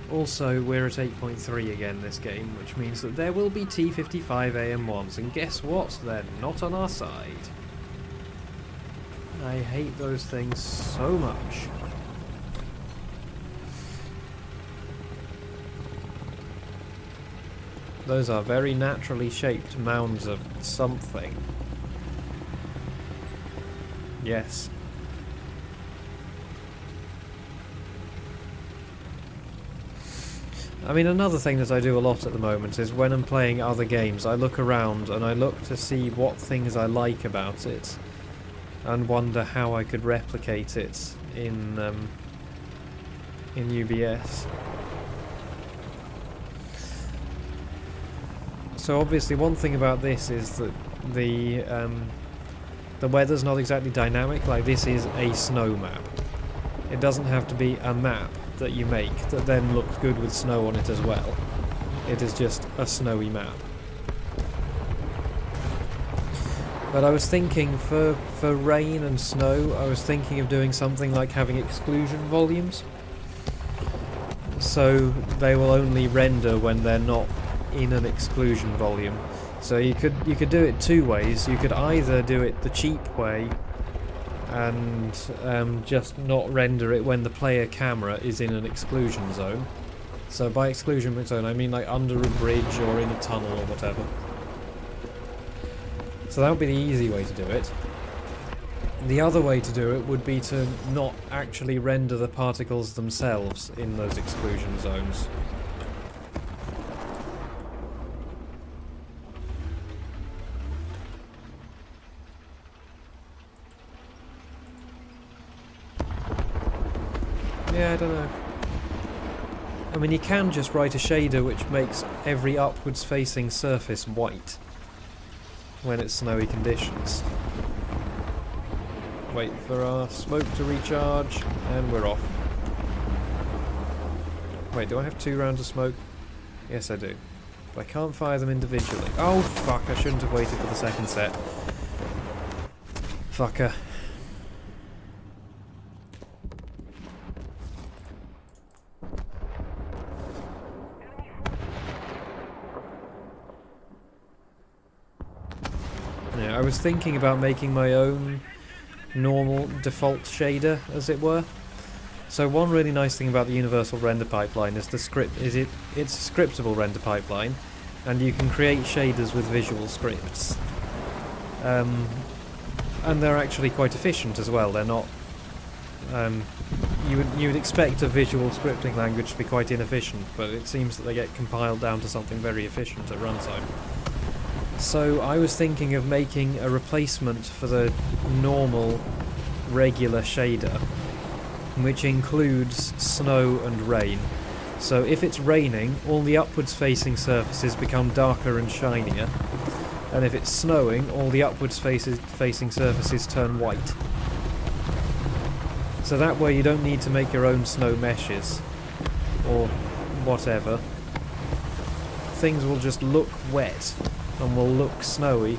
Also, we're at 8.3 again this game, which means that there will be T-55 AM1s, and guess what? They're not on our side. I hate those things so much. Those are very naturally shaped mounds of something. Yes. I mean, another thing that I do a lot at the moment is when I'm playing other games, I look around and I look to see what things I like about it and wonder how I could replicate it in UBS. So obviously one thing about this is that the weather's not exactly dynamic. Like, this is a snow map. It doesn't have to be a map that you make that then looks good with snow on it as well. It is just a snowy map. But I was thinking for rain and snow, I was thinking of doing something like having exclusion volumes. So they will only render when they're not in an exclusion volume. So you could do it two ways. You could either do it the cheap way and just not render it when the player camera is in an exclusion zone. So by exclusion zone I mean like under a bridge or in a tunnel or whatever. So that would be the easy way to do it. The other way to do it would be to not actually render the particles themselves in those exclusion zones. Yeah, I don't know. I mean, you can just write a shader which makes every upwards facing surface white when it's snowy conditions. Wait for our smoke to recharge, and we're off. Wait, do I have 2 rounds of smoke? Yes, I do. But I can't fire them individually. Oh, fuck, I shouldn't have waited for the second set. Fucker. I was thinking about making my own normal default shader, as it were. So one really nice thing about the universal render pipeline is it's a scriptable render pipeline, and you can create shaders with visual scripts. And they're actually quite efficient as well. They're not. You would expect a visual scripting language to be quite inefficient, but it seems that they get compiled down to something very efficient at runtime. So I was thinking of making a replacement for the normal, regular shader, which includes snow and rain. So if it's raining, all the upwards facing surfaces become darker and shinier, and if it's snowing, all the upwards facing surfaces turn white. So that way you don't need to make your own snow meshes, or whatever. Things will just look wet and will look snowy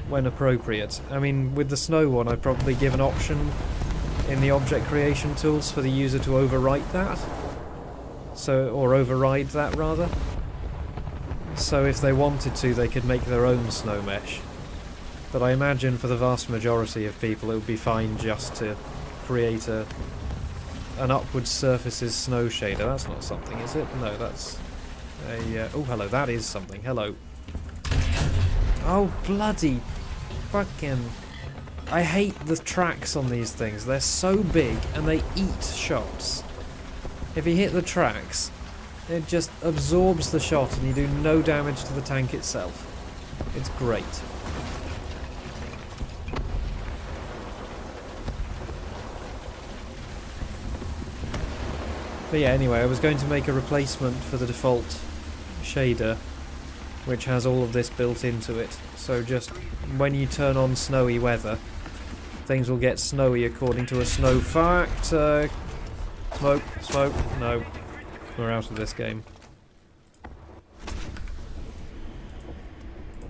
when appropriate. I mean, with the snow one I'd probably give an option in the object creation tools for the user to overwrite that. So, or override that rather. So if they wanted to, they could make their own snow mesh. But I imagine for the vast majority of people it would be fine just to create an upward surfaces snow shader. That's not something, is it? No, that's a... oh, hello, that is something. Hello. Oh, bloody... fucking... I hate the tracks on these things. They're so big and they eat shots. If you hit the tracks, it just absorbs the shot and you do no damage to the tank itself. It's great. But yeah, anyway, I was going to make a replacement for the default shader, which has all of this built into it. So just when you turn on snowy weather, things will get snowy according to a snow factor. Smoke, smoke, no. We're out of this game.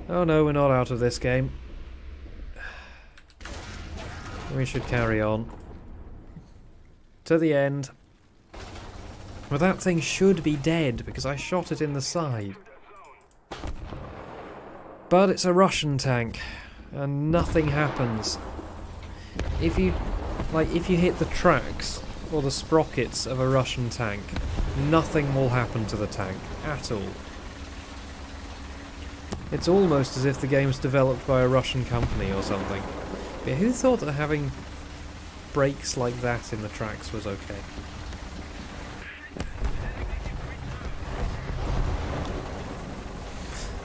Oh no, we're not out of this game. We should carry on. To the end. Well, that thing should be dead, because I shot it in the side. But it's a Russian tank, and nothing happens. If you hit the tracks, or the sprockets of a Russian tank, nothing will happen to the tank, at all. It's almost as if the game's developed by a Russian company or something. But who thought that having breaks like that in the tracks was okay?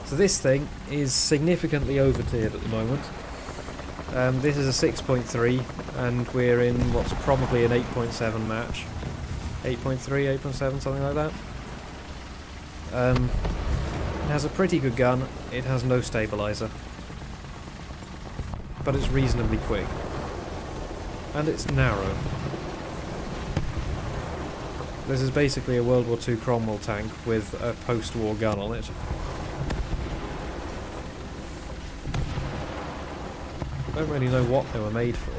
So this thing is significantly over-tiered at the moment. This is a 6.3, and we're in what's probably an 8.7 match. 8.3, 8.7, something like that. It has a pretty good gun, it has no stabilizer. But it's reasonably quick. And it's narrow. This is basically a World War II Cromwell tank with a post-war gun on it. I don't really know what they were made for.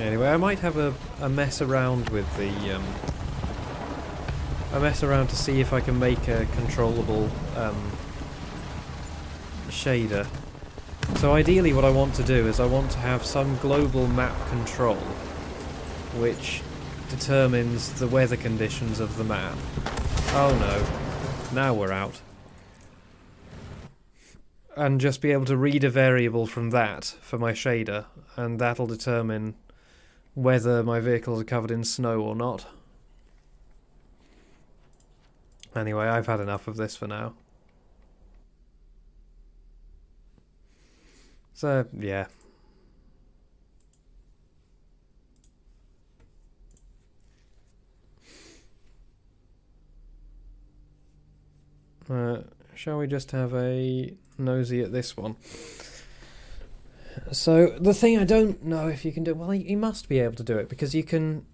Anyway, I might have a mess around with the I mess around to see if I can make a controllable shader. So ideally what I want to do is I want to have some global map control which determines the weather conditions of the map. Oh no, now we're out. And just be able to read a variable from that for my shader, and that'll determine whether my vehicles are covered in snow or not. Anyway, I've had enough of this for now. So, yeah. Shall we just have a nosy at this one? So, the thing I don't know if you can do... Well, you must be able to do it, because you can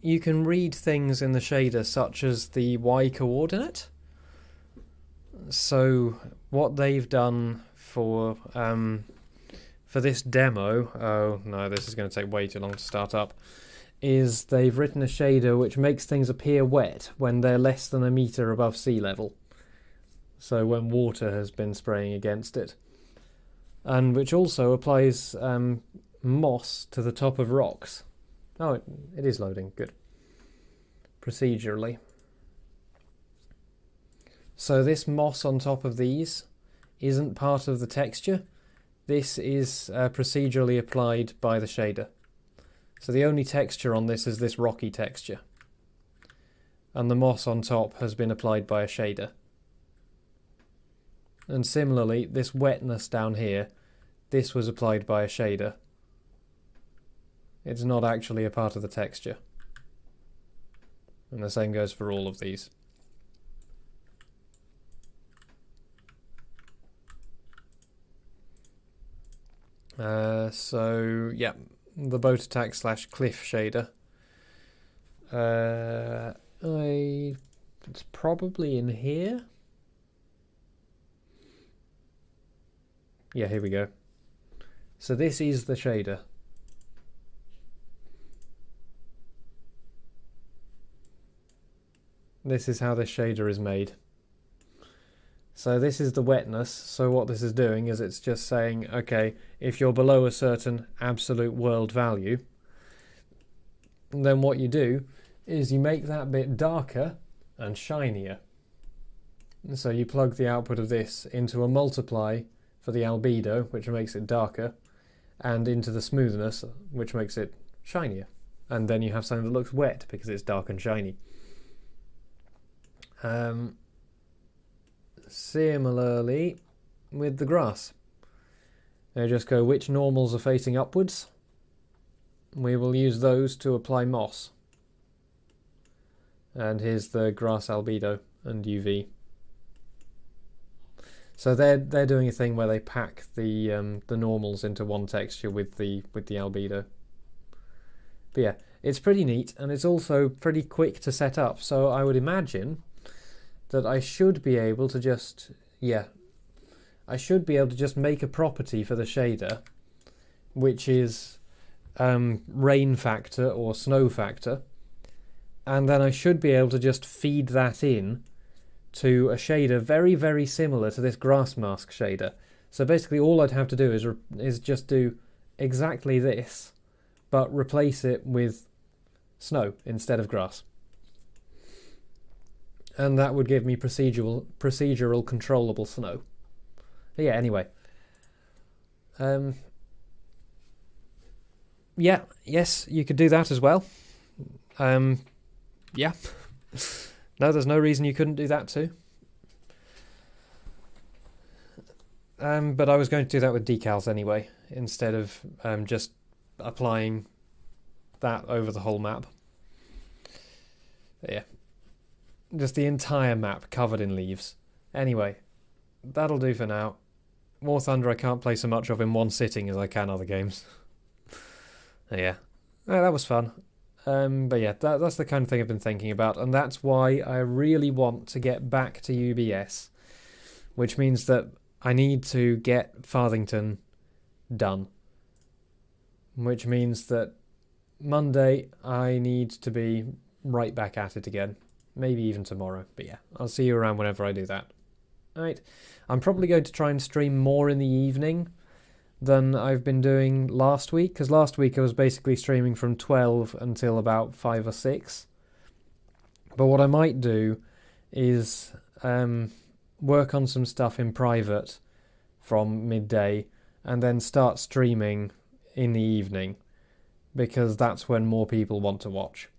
read things in the shader, such as the Y coordinate. So, what they've done for this demo... Oh, no, this is going to take way too long to start up. Is they've written a shader which makes things appear wet when they're less than a metre above sea level. So, when water has been spraying against it. And which also applies moss to the top of rocks. Oh, it is loading. Good. Procedurally. So this moss on top of these isn't part of the texture. This is procedurally applied by the shader. So the only texture on this is this rocky texture. And the moss on top has been applied by a shader. And similarly, this wetness down here, this was applied by a shader. It's not actually a part of the texture. And the same goes for all of these. So, yeah, the boat attack / cliff shader. It's probably in here. Yeah, here we go. So this is the shader. This is how this shader is made. So this is the wetness. So what this is doing is it's just saying, okay, if you're below a certain absolute world value, then what you do is you make that bit darker and shinier. So you plug the output of this into a multiply for the albedo, which makes it darker, and into the smoothness, which makes it shinier. And then you have something that looks wet because it's dark and shiny. Similarly with the grass. Now just go which normals are facing upwards. We will use those to apply moss. And here's the grass albedo and UV. So they're doing a thing where they pack the normals into one texture with the albedo. But yeah, it's pretty neat, and it's also pretty quick to set up. So I would imagine that I should be able to just make a property for the shader, which is rain factor or snow factor, and then I should be able to just feed that in to a shader very, very similar to this grass mask shader. So basically all I'd have to do is just do exactly this, but replace it with snow instead of grass. And that would give me procedural controllable snow. But yeah, anyway. Yeah, yes, you could do that as well. Yeah. No, there's no reason you couldn't do that too. But I was going to do that with decals anyway, instead of just applying that over the whole map. Yeah. Just the entire map covered in leaves. Anyway, that'll do for now. War Thunder I can't play so much of in one sitting as I can other games. Yeah. That was fun. But yeah, that's the kind of thing I've been thinking about, and that's why I really want to get back to UBS, which means that I need to get Farthington done. Which means that Monday I need to be right back at it again. Maybe even tomorrow, but yeah, I'll see you around whenever I do that. Alright, I'm probably going to try and stream more in the evening than I've been doing last week, because last week I was basically streaming from 12 until about 5 or 6. But what I might do is work on some stuff in private from midday and then start streaming in the evening, because that's when more people want to watch.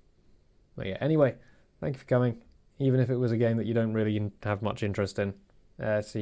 But yeah, anyway, thank you for coming, even if it was a game that you don't really have much interest in. See you.